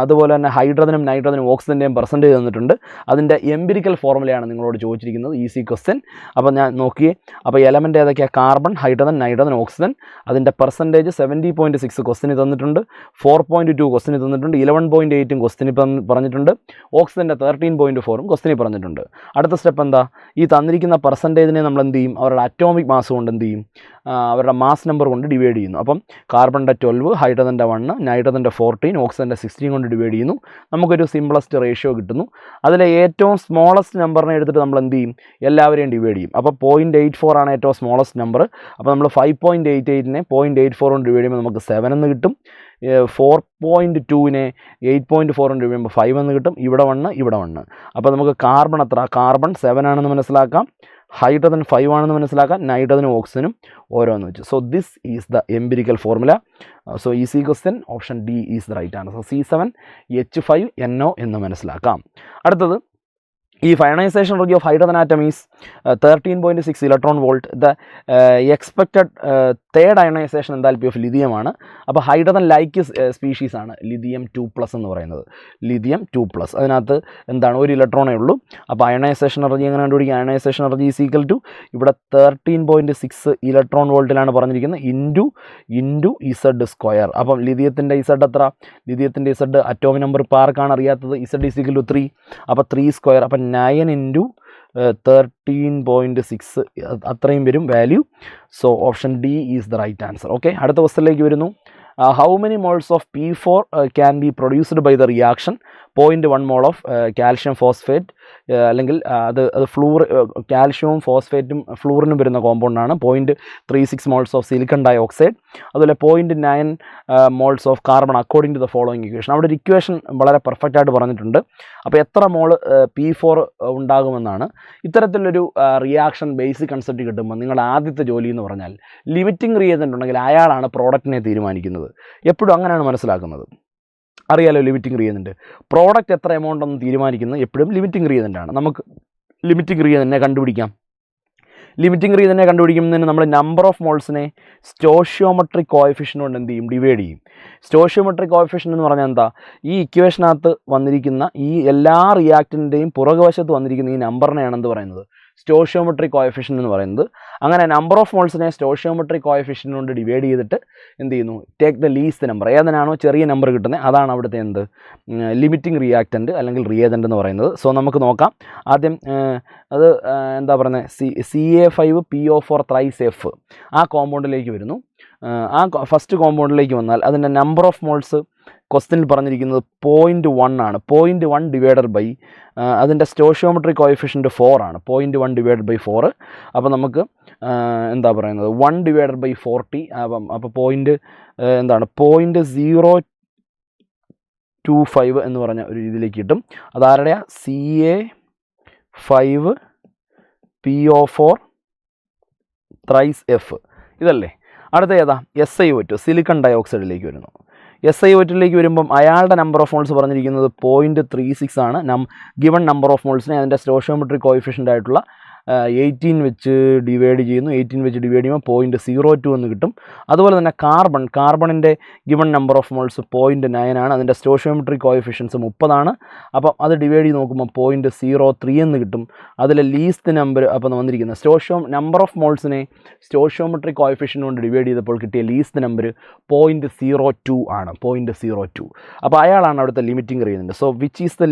അതുപോലെ തന്നെ ഹൈഡ്രജനും നൈട്രജനും ഓക്സിജൻ്റെയും പെർസെൻറ്റേജ് തന്നിട്ടുണ്ട്. അതിൻ്റെ എംപിരിക്കൽ ഫോർമുലയാണ് നിങ്ങളോട് ചോദിച്ചിരിക്കുന്നത്. Easy question. അപ്പോൾ ഞാൻ നോക്കിയേ. അപ്പോൾ എലമെൻ്റ് ഏതൊക്കെയാണ്? Carbon, hydrogen, nitrogen, oxygen. അതിൻ്റെ പെർസെൻറ്റേജ് 70.6 ക്വസ്റ്റിന് തന്നിട്ടുണ്ട്. 4.2 ക്വസ്റ്റിന് തന്നിട്ടുണ്ട്. 11.8 ക്വസ്റ്റിന് പറഞ്ഞിട്ടുണ്ട്. ഓക്സിജൻ്റെ 13.4 ക്വസ്റ്റിന് പറഞ്ഞിട്ടുണ്ട്. അടുത്ത സ്റ്റെപ്പ് എന്താ? ഈ തന്നിരിക്കുന്ന പെർസെൻറ്റേജിനെ നമ്മൾ എന്ത് ചെയ്യും? അവരുടെ അറ്റോമിക് മാസ് കൊണ്ട് എന്ത് ചെയ്യും? അവരുടെ മാസ് നമ്പർ കൊണ്ട് കൊണ്ട് ഡിവൈഡ് ചെയ്യുന്നു. അപ്പം കാർബണിൻ്റെ 12, ഹൈഡ്രജൻ്റെ 1, നൈട്രജൻ്റെ 14, ഓക്സിജൻ്റെ 16 കൊണ്ട് ഡിവൈഡ് ചെയ്യുന്നു. നമുക്കൊരു സിംപ്ലസ്റ്റ് റേഷ്യോ കിട്ടുന്നു. അതിലെ ഏറ്റവും സ്മോളസ്റ്റ് നമ്പറിനെ എടുത്തിട്ട് നമ്മൾ എന്ത് ചെയ്യും? എല്ലാവരെയും ഡിവൈഡ് ചെയ്യും. അപ്പോൾ 0.84 ആണ് ഏറ്റവും സ്മോളസ്റ്റ് നമ്പർ. അപ്പോൾ നമ്മൾ 5.88നെ 0.84 കൊണ്ട് ഡിവൈഡ് ചെയ്യുമ്പോൾ നമുക്ക് 7 എന്ന് കിട്ടും. 4.2നെ 8.4 കൊണ്ട് ഡിവൈഡ് ചെയ്യുമ്പോൾ 5 എന്ന് കിട്ടും. ഇവിടെ 1, ഇവിടെ 1. അപ്പോൾ നമുക്ക് കാർബൺ എത്ര? കാർബൺ 7 ആണെന്ന് മനസ്സിലാക്കാം, ഹൈഡ്രജൻ 5 ആണെന്ന് മനസ്സിലാക്കാം, നൈട്രജനും ഓക്സിജനും ഓരോന്ന് വെച്ച്. So this is the empirical formula. So easy question, option D is the right answer. C7H5NO എന്ന് മനസ്സിലാക്കാം. അടുത്തത്, if ionization energy of hydrogen atom is 13.6 electron volt, the expected third ionization enthalpy of lithium ആണ്. അപ്പോൾ hydrogen like species ആണ് lithium 2+ എന്ന് പറയുന്നത്. lithium 2+, അതിനകത്ത് എന്താണ്, ഒരു ഇലക്ട്രോണേ ഉള്ളൂ. അപ്പോൾ അയണൈസേഷൻ എനർജി എങ്ങനെ കണ്ടുപിടിക്കുക? Ionization energy is equal to ഇവിടെ 13.6 ഇലക്ട്രോൺ വോൾട്ടിലാണ് പറഞ്ഞിരിക്കുന്നത് ഇൻറ്റു ഇസഡ് സ്ക്വയർ. അപ്പം ലിഥിയത്തിൻ്റെ ഇസഡ് എത്ര? ലിഥിയത്തിൻ്റെ ഇസഡ് അറ്റോമിക് നമ്പർ ഇപ്പോൾ ആർക്കാണ് അറിയാത്തത്? Z is equal to 3. അപ്പോൾ 3 സ്ക്വയർ, അപ്പം 9 × 13.6 അത്രയും വരും value. So option D is the right answer. Okay, അടുത്ത ക്വസ്റ്റ്യനിലേക്ക് വരുന്നു. How many moles of P4 can be produced by the reaction? 0.1 mole of calcium phosphate, അല്ലെങ്കിൽ അത് കാൽഷ്യവും ഫോസ്ഫേറ്റും ഫ്ലൂറിനും വരുന്ന കോമ്പൗണ്ടാണ്. 0.36 moles of silicon dioxide, അതുപോലെ 0.9 moles of carbon according to the following equation. അവിടെ ഒരു ഇക്വേഷൻ വളരെ പെർഫെക്റ്റ് ആയിട്ട് പറഞ്ഞിട്ടുണ്ട്. അപ്പോൾ എത്ര മോൾ P4 ഉണ്ടാകുമെന്നാണ്. ഇത്തരത്തിലൊരു റിയാക്ഷൻ ബേസിക് കൺസെപ്റ്റ് കിട്ടുമ്പോൾ നിങ്ങളുടെ ആദ്യത്തെ ജോലി എന്ന് പറഞ്ഞാൽ ലിമിറ്റിംഗ് റിയേജൻ്റ് ഉണ്ടെങ്കിൽ അയാളാണ് പ്രോഡക്റ്റിനെ തീരുമാനിക്കുന്നത്. എപ്പോഴും അങ്ങനെയാണ് മനസ്സിലാക്കുന്നത്. അറിയാലോ, ലിമിറ്റിംഗ് റിയേജൻ്റ് പ്രോഡക്റ്റ് എത്ര എമൗണ്ട് എന്ന് തീരുമാനിക്കുന്നത് എപ്പോഴും ലിമിറ്റിംഗ് റിയേജൻ്റ് ആണ്. നമുക്ക് ലിമിറ്റിംഗ് റിയേജൻ്റിനെ കണ്ടുപിടിക്കാം. ലിമിറ്റിംഗ് റിയേജൻ്റിനെ കണ്ടുപിടിക്കുന്നതിന് നമ്മൾ നമ്പർ ഓഫ് മോൾസിനെ സ്റ്റോഷിയോമെട്രിക് കോഎഫിഷ്യൻ്റ് കൊണ്ട് എന്ത് ചെയ്യും? ഡിവൈഡ് ചെയ്യും. സ്റ്റോഷിയോമെട്രിക് കോഎഫിഷ്യൻ്റ് എന്ന് പറഞ്ഞാൽ എന്താ? ഈ ഇക്വേഷനകത്ത് വന്നിരിക്കുന്ന ഈ എല്ലാ റിയാക്റ്റിൻ്റെയും പുറകുവശത്ത് വന്നിരിക്കുന്ന ഈ നമ്പറിനെയാണ് എന്ത് പറയുന്നത്? സ്റ്റോഷിയോമെട്രിക് കോഎഫിഷ്യൻ്റ് എന്ന് പറയുന്നത്. അങ്ങനെ നമ്പർ ഓഫ് മോൾസിനെ സ്റ്റോഷിയോമെട്രിക് കോഎഫിഷ്യൻ്റ് കൊണ്ട് ഡിവൈഡ് ചെയ്തിട്ട് എന്ത് ചെയ്യുന്നു? Take the least number. ഏതിനാണോ ചെറിയ നമ്പർ കിട്ടുന്നത് അതാണ് അവിടുത്തെ എന്ത് ലിമിറ്റിംഗ് റിയാക്റ്റൻ്റ് അല്ലെങ്കിൽ റിയേജൻ്റ് എന്ന് പറയുന്നത്. സോ നമുക്ക് നോക്കാം. ആദ്യം അത് എന്താ പറയുന്നത്? CA5PO4 thrice F ആ കോമ്പൗണ്ടിലേക്ക് വരുന്നു. ആ ഫസ്റ്റ് കോമ്പൗണ്ടിലേക്ക് വന്നാൽ അതിൻ്റെ നമ്പർ ഓഫ് മോൾസ് ക്വസ്റ്റ്യനിൽ പറഞ്ഞിരിക്കുന്നത് 0.1 ആണ്. 0.1 ഡിവൈഡഡ് ബൈ അതിൻ്റെ സ്റ്റോഷിയോമെട്രിക് കോഎഫിഷ്യൻ്റ് 4 ആണ്. 0.1 ഡിവൈഡഡ് ബൈ 4. അപ്പോൾ നമുക്ക് എന്താ പറയുന്നത്? 1 ഡിവൈഡഡ് ബൈ 40. അപ്പോൾ എന്താണ് 0.025 എന്ന് പറഞ്ഞ ഒരു രീതിയിലേക്ക് കിട്ടും. അതാരുടെയാ? CA5PO4 thrice F ഇതല്ലേ. അടുത്ത ഏതാ? SiO2 സിലിക്കൺ ഡയോക്സൈഡിലേക്ക് വരുന്നു. SiO2ലേക്ക് വരുമ്പം അയാളുടെ നമ്പർ ഓഫ് മോൾസ് പറഞ്ഞിരിക്കുന്നത് 0.36 ആണ്. ഗിവൺ നമ്പർ ഓഫ് മോൾസിനെ അതിൻ്റെ സ്റ്റോഷിയോമെട്രിക് കോഎഫിഷ്യൻ്റ് ആയിട്ടുള്ള 18 വെച്ച് ഡിവൈഡ് ചെയ്യുന്നു. 18 വെച്ച് ഡിവൈഡ് ചെയ്യുമ്പോൾ 0.02 എന്ന് കിട്ടും. അതുപോലെ തന്നെ കാർബണിൻ്റെ ഗിവൺ നമ്പർ ഓഫ് മോൾസ് 0.9 ആണ്. അതിൻ്റെ സ്റ്റോഷിയോമെട്രിക് കോഎഫിഷ്യൻസ് 30 ആണ്. അപ്പം അത് ഡിവൈഡ് ചെയ്ത് നോക്കുമ്പോൾ 0.03 എന്ന് കിട്ടും. അതിലെ ലീസ്റ്റ് നമ്പർ അപ്പം വന്നിരിക്കുന്നത് നമ്പർ ഓഫ് മോൾസിനെ സ്റ്റോഷിയോമെട്രിക് കോഎഫിഷ്യൻ്റ് കൊണ്ട് ഡിവൈഡ് ചെയ്തപ്പോൾ കിട്ടിയ ലീസ്റ്റ് നമ്പർ 0.02 ആണ്. 0.02. അപ്പോൾ അയാളാണ് അവിടുത്തെ limiting reagent. So which is the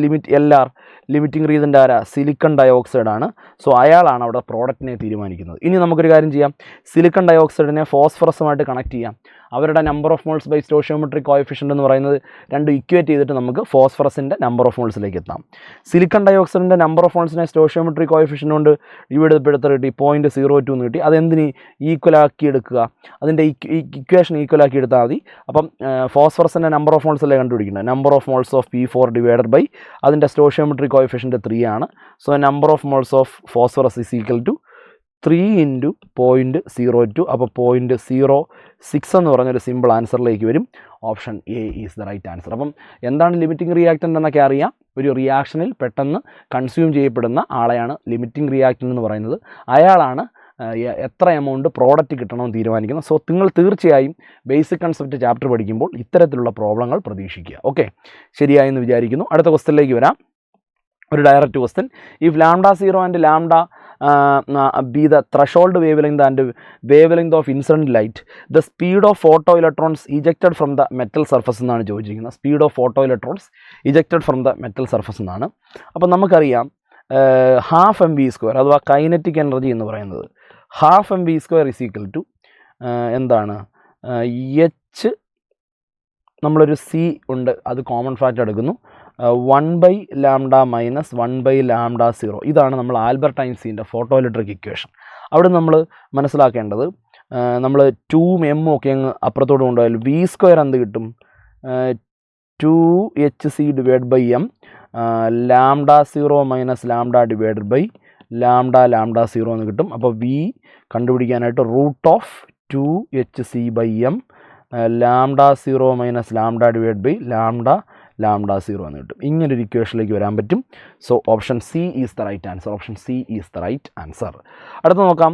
limiting reagent ആരാ? സിലിക്കൺ ഡയോക്സൈഡ് ആണ്. സോ അയാളാണ് അവിടെ പ്രോഡക്റ്റിനെ തീരുമാനിക്കുന്നത്. ഇനി നമുക്കൊരു കാര്യം ചെയ്യാം. സിലിക്കൺ ഡയോക്സൈഡിനെ ഫോസ്ഫറസുമായിട്ട് കണക്ട് ചെയ്യാം. അവരുടെ number of moles by stoichiometric coefficient എന്ന് പറയുന്നത് രണ്ടും ഇക്വേറ്റ് ചെയ്തിട്ട് നമുക്ക് ഫോസ്ഫറസിൻ്റെ നമ്പർ ഓഫ് മോൾസിലേക്ക് എത്താം. സിലിക്കൺ ഡയോക്സൈഡിൻ്റെ നമ്പർ ഓഫ് മോൾസിനെ സ്റ്റോഷിയോമെട്രിക് കോഎഫിഷ്യൻ്റ് കൊണ്ട് ഡിവൈഡ് ചെയ്തപ്പെടുത്ത കിട്ടി 0.02 എന്ന് കിട്ടി. അതെന്തിന് ഈക്വലാക്കി എടുക്കുക? അതിൻ്റെ ഇക്വേഷൻ ഈക്വലാക്കി എടുത്താൽ മതി. അപ്പം ഫോസ്ഫറസിൻ്റെ നമ്പർ ഓഫ് മോൾസ് അല്ലേ കണ്ടുപിടിക്കുന്നത്? Number of moles of P4 divided by അതിൻ്റെ സ്റ്റോഷിയോമെട്രിക് കോഎഫിഷ്യൻ്റ് 3 ആണ്. So number of moles of phosphorus is equal to 3 × 0.02. അപ്പോൾ 0.06 എന്ന് പറഞ്ഞൊരു സിമ്പിൾ ആൻസറിലേക്ക് വരും. Option A is the right answer. അപ്പം എന്താണ് ലിമിറ്റിംഗ് റിയാക്റ്റൻ്റ് എന്നൊക്കെ അറിയാം. ഒരു റിയാക്ഷനിൽ പെട്ടെന്ന് കൺസ്യൂം ചെയ്യപ്പെടുന്ന ആളെയാണ് ലിമിറ്റിംഗ് റിയാക്റ്റൻ്റ് എന്ന് പറയുന്നത്. അയാളാണ് എത്ര എമൗണ്ട് പ്രോഡക്റ്റ് കിട്ടണമെന്ന് തീരുമാനിക്കുന്നത്. സോ നിങ്ങൾ തീർച്ചയായും ബേസിക് കൺസെപ്റ്റ് ചാപ്റ്റർ പഠിക്കുമ്പോൾ ഇത്തരത്തിലുള്ള പ്രോബ്ലങ്ങൾ പ്രതീക്ഷിക്കുക. ഓക്കെ, ശരിയായെന്ന് വിചാരിക്കുന്നു. അടുത്ത ക്വസ്റ്റ്യനിലേക്ക് വരാം. ഒരു direct question. If λ0 and λ be the threshold wavelength and wavelength of incident light, the speed of photo electrons ejected from the metal surface എന്നാണ് ചോദിച്ചിരിക്കുന്നത്. Speed of photo electrons ejected from the metal surface എന്നാണ്. അപ്പം നമുക്കറിയാം 12 mv², അഥവാ kinetic energy എന്ന് പറയുന്നത് 12 mv² is equal to എന്താണ്? H നമ്മളൊരു സി ഉണ്ട്, അത് കോമൺ ഫാക്ടർ എടുക്കുന്നു. 1/λ മൈനസ് 1/λ0. ഇതാണ് നമ്മൾ ആൽബർട്ട് ഐൻസ്റ്റീൻ്റെ ഫോട്ടോഇലക്ട്രിക് ഇക്വേഷൻ. അവിടെ നമ്മൾ മനസ്സിലാക്കേണ്ടത്, നമ്മൾ 2m ഒക്കെ അങ്ങ് അപ്പുറത്തോട്ട് കൊണ്ടുപോയാൽ v² എന്ത് കിട്ടും? 2hc divide by m λ0 minus λ/λ0 എന്ന് കിട്ടും. അപ്പോൾ v കണ്ടുപിടിക്കാനായിട്ട് √2hc/m λ0 മൈനസ് λ/λ0 എന്ന് കിട്ടും. ഇങ്ങനൊരു ഇക്വേഷനിലേക്ക് വരാൻ പറ്റും. So option C is the right answer. Option C is the right answer. അടുത്ത നോക്കാം.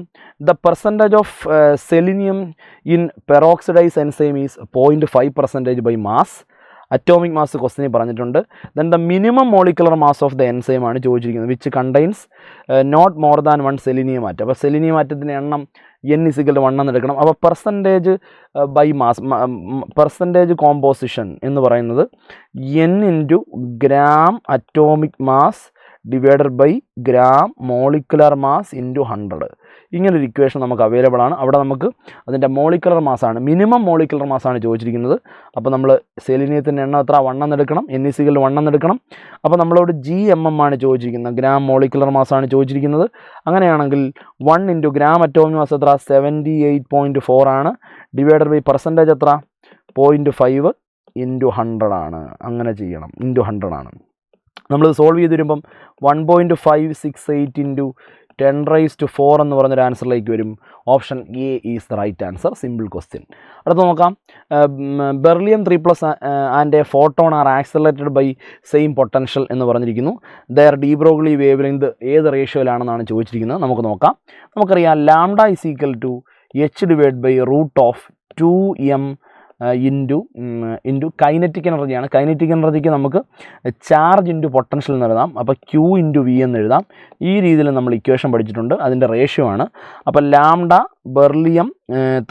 The percentage of selenium in peroxidase enzyme is 0.5% by mass. Atomic mass ക്വസ്റ്റിനിൽ പറഞ്ഞിട്ടുണ്ട്. Then the minimum molecular mass of the enzyme ആണ് ചോദിച്ചിരിക്കുന്നത്, which contains not more than 1 selenium atom. അപ്പോൾ selenium ആറ്റത്തിൻ്റെ എണ്ണം n=1 എന്നെടുക്കണം. അപ്പോൾ percentage by mass, percentage composition എന്ന് പറയുന്നത് n into gram atomic mass divided by gram molecular mass into 100. ഇങ്ങനൊരു ഇക്വേഷൻ നമുക്ക് അവൈലബിൾ ആണ്. അവിടെ നമുക്ക് അതിൻ്റെ മോളിക്കുലർ മാസാണ്, മിനിമം മോളിക്കുലർ മാസാണ് ചോദിച്ചിരിക്കുന്നത്. അപ്പോൾ നമ്മൾ സെലിനിയത്തിൻ്റെ എണ്ണം എത്ര? 1 എന്നെടുക്കണം. n=1 എന്നെടുക്കണം. അപ്പോൾ നമ്മളോട് gmm ആണ് ചോദിച്ചിരിക്കുന്നത്, ഗ്രാം മോളിക്കുലർ മാസാണ് ചോദിച്ചിരിക്കുന്നത്. അങ്ങനെയാണെങ്കിൽ 1 ഇൻറ്റു ഗ്രാം അറ്റോമിക് മാസ് എത്ര? 78.4 ആണ്. ഡിവൈഡഡ് ബൈ പെർസെൻറ്റേജ് എത്ര? 0.5 ഇൻറ്റു 100 ആണ്. അങ്ങനെ ചെയ്യണം, ഇൻറ്റു 100 ആണ്. നമ്മൾ സോൾവ് ചെയ്ത് വരുമ്പം 1.568 ഇൻറ്റു 10⁻⁴ എന്ന് പറഞ്ഞൊരു ആൻസറിലേക്ക് വരും. Option A is the right answer. Simple question. അടുത്ത് നോക്കാം. Beryllium 3+ and a photon are accelerated by same potential എന്ന് പറഞ്ഞിരിക്കുന്നു. Their de Broglie wavelength ഏത് റേഷ്യോയിലാണെന്നാണ് ചോദിച്ചിരിക്കുന്നത്. നമുക്ക് നോക്കാം. നമുക്കറിയാം λ = h divide by √2m into kinetic എനർജിയാണ്. കൈനറ്റിക് എനർജിക്ക് നമുക്ക് ചാർജ് ഇൻറ്റു പൊട്ടൻഷ്യൽ എന്ന് എഴുതാം. അപ്പോൾ Q ഇൻറ്റു V എന്ന് എഴുതാം. ഈ രീതിയിൽ നമ്മൾ ഇക്വേഷൻ പഠിച്ചിട്ടുണ്ട്. അതിൻ്റെ റേഷ്യോ ആണ്. അപ്പോൾ λ ബെർലിയം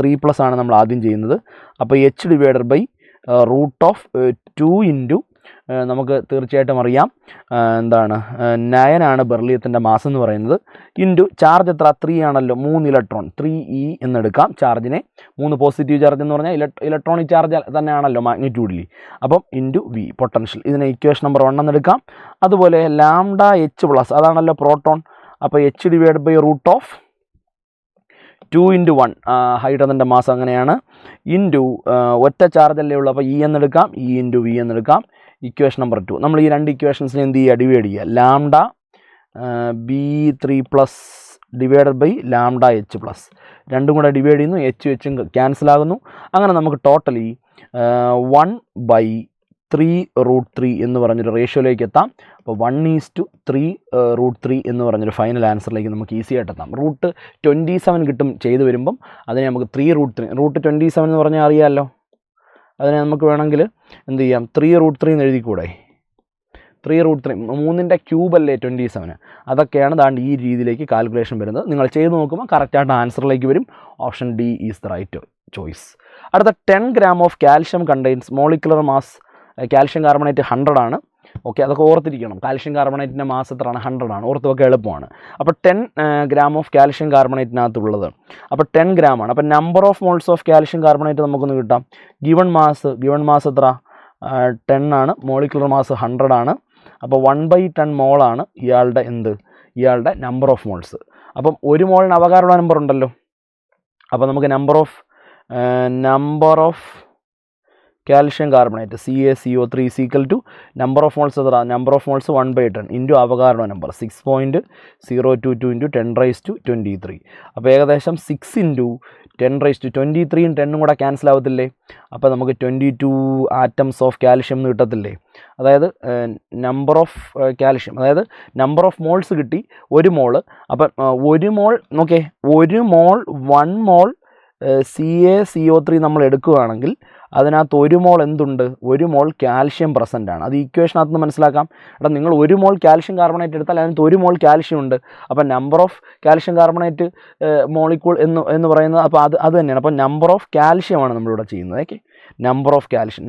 3+ ആണ് നമ്മൾ ആദ്യം ചെയ്യുന്നത്. അപ്പോൾ h ഡിവൈഡഡ് ബൈ √2 ഇൻറ്റു നമുക്ക് തീർച്ചയായിട്ടും അറിയാം എന്താണ് 9 ആണ് ബെർലിയത്തിൻ്റെ മാസ് എന്ന് പറയുന്നത്. ഇൻറ്റു ചാർജ് എത്ര? 3 ആണല്ലോ, 3 ഇലക്ട്രോൺ, 3e എന്നെടുക്കാം ചാർജിനെ. 3 പോസിറ്റീവ് ചാർജ് എന്ന് പറഞ്ഞാൽ ഇലക്ട്രോണിക് ചാർജ് തന്നെയാണല്ലോ മാഗ്നിറ്റ്യൂഡിലി. അപ്പം ഇൻറ്റു V പൊട്ടൻഷ്യൽ. ഇതിനെ ഇക്വേഷൻ നമ്പർ 1 എന്നെടുക്കാം. അതുപോലെ λh+, അതാണല്ലോ പ്രോട്ടോൺ. അപ്പോൾ h ഡിവൈഡ് ബൈ √2 ഇൻറ്റു 1 ഹൈഡ്രജൻ്റെ മാസ് അങ്ങനെയാണ്. ഇൻറ്റു ഒറ്റ ചാർജല്ലേ ഉള്ളൂ, അപ്പോൾ E എന്നെടുക്കാം, E ഇൻറ്റു V എന്നെടുക്കാം. Equation number 2. നമ്മൾ ഈ രണ്ട് ഇക്വേഷൻസിനെ എന്ത് ചെയ്യുക? ഡിവൈഡ് ചെയ്യുക. λb3+ ഡിവൈഡഡ് ബൈ λh+, രണ്ടും കൂടെ ഡിവൈഡ് ചെയ്യുന്നു. h ക്യാൻസൽ ആകുന്നു. അങ്ങനെ നമുക്ക് ടോട്ടലി 1/3√3 എന്ന് പറഞ്ഞൊരു റേഷ്യോയിലേക്ക് എത്താം. അപ്പോൾ 1:3√3 എന്ന് പറഞ്ഞൊരു ഫൈനൽ ആൻസറിലേക്ക് നമുക്ക് ഈസി ആയിട്ട് എത്താം. √27 കിട്ടും ചെയ്ത് വരുമ്പം. അതിനെ നമുക്ക് 3√3, √27 എന്ന് പറഞ്ഞാൽ അറിയാമല്ലോ. അതിനെ നമുക്ക് വേണമെങ്കിൽ എന്ത് ചെയ്യാം? 3√3 എന്ന് എഴുതിക്കൂടെ? 3√3 3ൻ്റെ ക്യൂബല്ലേ 27. അതൊക്കെയാണ് ദാണ്ട് ഈ രീതിയിലേക്ക് കാൽക്കുലേഷൻ വരുന്നത്. നിങ്ങൾ ചെയ്ത് നോക്കുമ്പോൾ കറക്റ്റായിട്ട് ആൻസറിലേക്ക് വരും. Option D is the right choice. അടുത്ത 10 gram of calcium contains molecular mass. Calcium carbonate 100 ആണ്. ഓക്കെ, അതൊക്കെ ഓർത്തിരിക്കണം. കാൽഷ്യം കാർബണേറ്റിൻ്റെ മാസ് എത്രയാണ്? 100 ആണ്. ഓർത്ത് വെക്കാൻ എളുപ്പമാണ്. അപ്പോൾ 10 ഗ്രാം ഓഫ് കാൽഷ്യം കാർബണേറ്റിനകത്തുള്ളത്. അപ്പോൾ 10 ഗ്രാം ആണ്. അപ്പോൾ number of moles of calcium carbonate നമുക്കൊന്ന് കിട്ടാം. ഗിവൺ മാസ് എത്ര? 10 ആണ്. മോളിക്കുലർ മാസ് 100 ആണ്. അപ്പോൾ 1/10 മോളാണ് ഇയാളുടെ നമ്പർ ഓഫ് മോൾസ്. അപ്പം ഒരു മോളിന് അവകാശമുള്ള നമ്പർ ഉണ്ടല്ലോ. അപ്പോൾ നമുക്ക് number of calcium carbonate CaCO3 = number of moles എത്ര? നമ്പർ ഓഫ് മോൾസ് 1/10 ഇൻറ്റു അവകാശമുള്ള നമ്പർ 6.022 ഇൻറ്റു 10⁻23. അപ്പോൾ ഏകദേശം 6 ഇൻറ്റു 10⁻23യും 10ഉം കൂടെ ക്യാൻസൽ ആവത്തില്ലേ? അപ്പോൾ നമുക്ക് 22 ആറ്റംസ് ഓഫ് കാൽഷ്യം എന്ന് കിട്ടത്തില്ലേ? അതായത് നമ്പർ ഓഫ് കാൽഷ്യം, അതായത് നമ്പർ ഓഫ് മോൾസ് കിട്ടി 1 മോള്. അപ്പം 1 മോൾ നോക്കേ, 1 മോൾ 1 മോൾ CaCO3 നമ്മൾ എടുക്കുകയാണെങ്കിൽ അതിനകത്ത് 1 മോൾ എന്തുണ്ട്? 1 മോൾ കാൽഷ്യം പ്രസൻ്റ് ആണ്. അത് ഇക്വേഷനകത്ത് നിന്ന് മനസ്സിലാക്കാം. എടാ, നിങ്ങൾ 1 മോൾ കാൽഷ്യം കാർബണേറ്റ് എടുത്താൽ അതിനകത്ത് 1 മോൾ കാൽഷ്യം ഉണ്ട്. അപ്പം number of calcium carbonate molecule എന്ന് പറയുന്നത് അപ്പോൾ അത് തന്നെയാണ്. അപ്പോൾ നമ്പർ ഓഫ് കാൽഷ്യമാണ് നമ്മളിവിടെ ചെയ്യുന്നത്. Okay, number of calcium.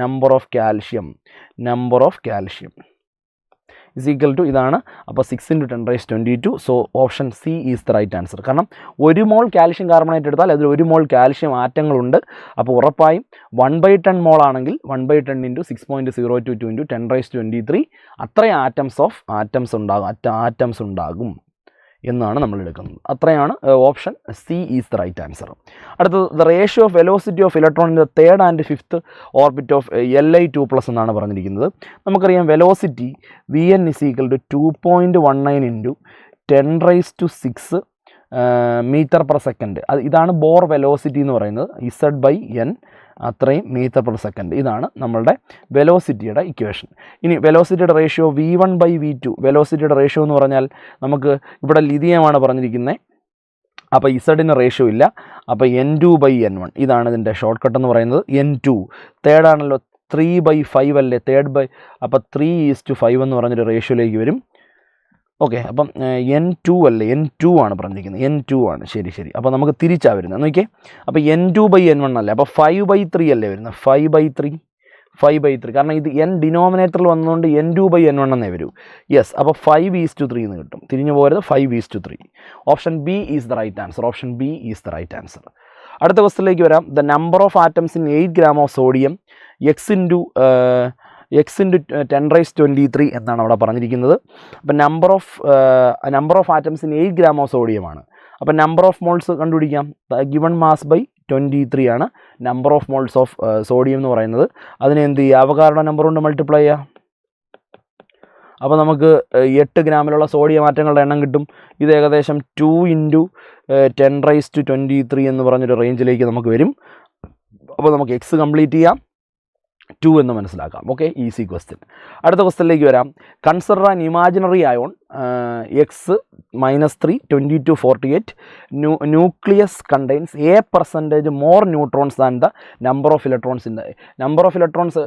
Is equal to ഇതാണ്. അപ്പോൾ 6 × 10⁻²2. So option C is the right answer. കാരണം 1 മോൾ കാൽഷ്യം കാർബണേറ്റ് എടുത്താൽ അതിൽ 1 മോൾ കാൽഷ്യം ആറ്റങ്ങളുണ്ട്. അപ്പോൾ ഉറപ്പായും 1/10 മോൾ ആണെങ്കിൽ 1/10 × 6.022 × 10⁻23 അത്രയും ആറ്റംസ് ഉണ്ടാകും എന്നാണ് നമ്മൾ എടുക്കുന്നത്. അത്രയാണ് option C is the right answer. അടുത്തത് the ratio of velocity of electron in the 3rd and 5th orbit of Li2+ എന്നാണ് പറഞ്ഞിരിക്കുന്നത്. നമുക്കറിയാം വെലോസിറ്റി Vn = 2.19 × 10⁻6 മീറ്റർ/സെക്കൻഡ്. ഇതാണ് ബോർ വെലോസിറ്റി എന്ന് പറയുന്നത്. Z/n അത്രയും മീറ്റർ/സെക്കൻഡ്. ഇതാണ് നമ്മളുടെ വെലോസിറ്റിയുടെ ഇക്വേഷൻ. ഇനി വെലോസിറ്റിയുടെ റേഷ്യോ V1/V2. വെലോസിറ്റിയുടെ റേഷ്യോ എന്ന് പറഞ്ഞാൽ നമുക്ക് ഇവിടെ ലിഥിയമാണ് പറഞ്ഞിരിക്കുന്നത്. അപ്പോൾ ഇസഡിന് റേഷ്യോ ഇല്ല. അപ്പോൾ N2/N1 ഇതാണ് ഇതിൻ്റെ ഷോർട്ട് കട്ട് എന്ന് പറയുന്നത്. N2 തേർഡ് ആണല്ലോ, 3/5 അല്ലേ തേർഡ് അപ്പോൾ 3:5 എന്ന് പറഞ്ഞൊരു റേഷ്യോയിലേക്ക് വരും. ഓക്കെ, അപ്പം N2 അല്ലേ, N2 ആണ് പറഞ്ഞിരിക്കുന്നത്. N2 ആണ്. ശരി. അപ്പോൾ നമുക്ക് തിരിച്ചാണ് വരുന്നത് നോക്കിയേ. അപ്പോൾ N2/N1 അല്ലേ, അപ്പോൾ 5/3 അല്ലേ വരുന്നത്. 5/3 കാരണം ഇത് N ഡിനോമിനേറ്ററിൽ വന്നുകൊണ്ട് N2/N1 എന്നേ വരൂ. യെസ്, അപ്പോൾ 5:3 എന്ന് കിട്ടും. തിരിഞ്ഞു പോരുത്, 5:3. Option B is the right answer. അടുത്ത ക്വസ്റ്റ്യനിലേക്ക് വരാം. The number of atoms in 8 gram of sodium x × 10⁻23 എന്നാണ് അവിടെ പറഞ്ഞിരിക്കുന്നത്. അപ്പോൾ number of atoms in 8 gram of സോഡിയമാണ്. അപ്പോൾ നമ്പർ ഓഫ് മോൾസ് കണ്ടുപിടിക്കാം. ഗിവൺ മാസ് ബൈ 23 ആണ് number of moles of sodium എന്ന് പറയുന്നത്. അതിനെ എന്ത് ചെയ്യുക, അവകാരുടെ നമ്പർ കൊണ്ട് മൾട്ടിപ്ലൈ ചെയ്യുക. അപ്പോൾ നമുക്ക് 8 ഗ്രാമിലുള്ള സോഡിയം ആറ്റങ്ങളുടെ എണ്ണം കിട്ടും. ഇത് ഏകദേശം 2 × 10⁻23 എന്ന് പറഞ്ഞൊരു റേഞ്ചിലേക്ക് നമുക്ക് വരും. അപ്പോൾ നമുക്ക് എക്സ് കംപ്ലീറ്റ് ചെയ്യാം, 2 എന്ന് മനസ്സിലാക്കാം. Okay, easy question. അടുത്ത ക്വസ്റ്റ്യനിലേക്ക് വരാം. Consider an imaginary ion X-3 2248 nucleus contains A% more neutrons than the number of electrons in the number of electrons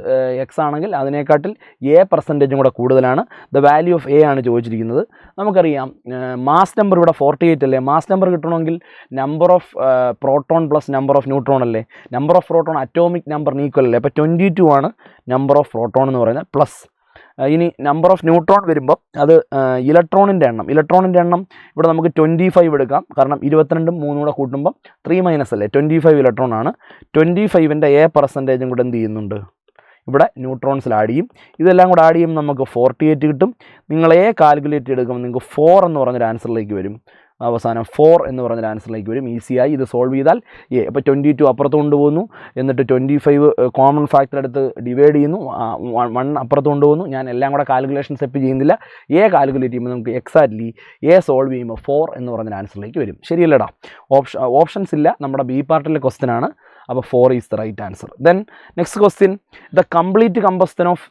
X ആണെങ്കിൽ അതിനേക്കാട്ടിൽ A% കൂടെ കൂടുതലാണ്. ദ വാല്യൂ ഓഫ് എ ആണ് ചോദിച്ചിരിക്കുന്നത്. നമുക്കറിയാം മാസ് നമ്പർ ഇവിടെ 48 അല്ലേ. മാസ് നമ്പർ കിട്ടണമെങ്കിൽ number of proton plus number of neutron അല്ലേ. Number of proton atomic number equal അല്ലേ. അപ്പോൾ 22 ആണ് നമ്പർ ഓഫ് പ്രോട്ടോൺ എന്ന് പറയുന്നത്. പ്ലസ് ഇനി നമ്പർ ഓഫ് ന്യൂട്രോൺ വരുമ്പോൾ അത് ഇലക്ട്രോണിൻ്റെ എണ്ണം ഇവിടെ നമുക്ക് 25 എടുക്കാം. കാരണം 22ഉം 3 കൂടെ കൂട്ടുമ്പോൾ 3- അല്ലേ, 25 ഇലക്ട്രോൺ ആണ്. 25ൻ്റെ A% കൂടെ എന്ത് ചെയ്യുന്നുണ്ട്, ഇവിടെ ന്യൂട്രോൺസിൽ ആഡ് ചെയ്യും. ഇതെല്ലാം കൂടെ ആഡ് ചെയ്യുമ്പോൾ നമുക്ക് 48 കിട്ടും. നിങ്ങൾ A കാൽക്കുലേറ്റ് എടുക്കുമ്പോൾ നിങ്ങൾക്ക് 4 എന്ന് പറഞ്ഞൊരു ആൻസറിലേക്ക് വരും. അവസാനം 4 എന്ന് പറഞ്ഞൊരു ആൻസറിലേക്ക് വരും. ഈസിയായി ഇത് സോൾവ് ചെയ്താൽ അപ്പോൾ 22 അപ്പുറത്ത് കൊണ്ടുപോകുന്നു, എന്നിട്ട് 25 കോമൺ ഫാക്ടർ എടുത്ത് ഡിവൈഡ് ചെയ്യുന്നു, 1 അപ്പുറത്ത് കൊണ്ടുപോകുന്നു. ഞാൻ എല്ലാം കൂടെ കാൽക്കുലേഷൻ സ്റ്റെപ്പ് ചെയ്യുന്നില്ല. കാൽക്കുലേറ്റ് ചെയ്യുമ്പോൾ നമുക്ക് എക്സാക്ട്ലി സോൾവ് ചെയ്യുമ്പോൾ 4 എന്ന് പറഞ്ഞൊരു ആൻസറിലേക്ക് വരും. ശരിയല്ലടാ, ഓപ്ഷൻസ് ഇല്ല. നമ്മുടെ ബി പാർട്ടിലെ ക്വസ്റ്റ്യൻ ആണ്. അപ്പോൾ 4 is the right answer. Then next question, the complete combustion of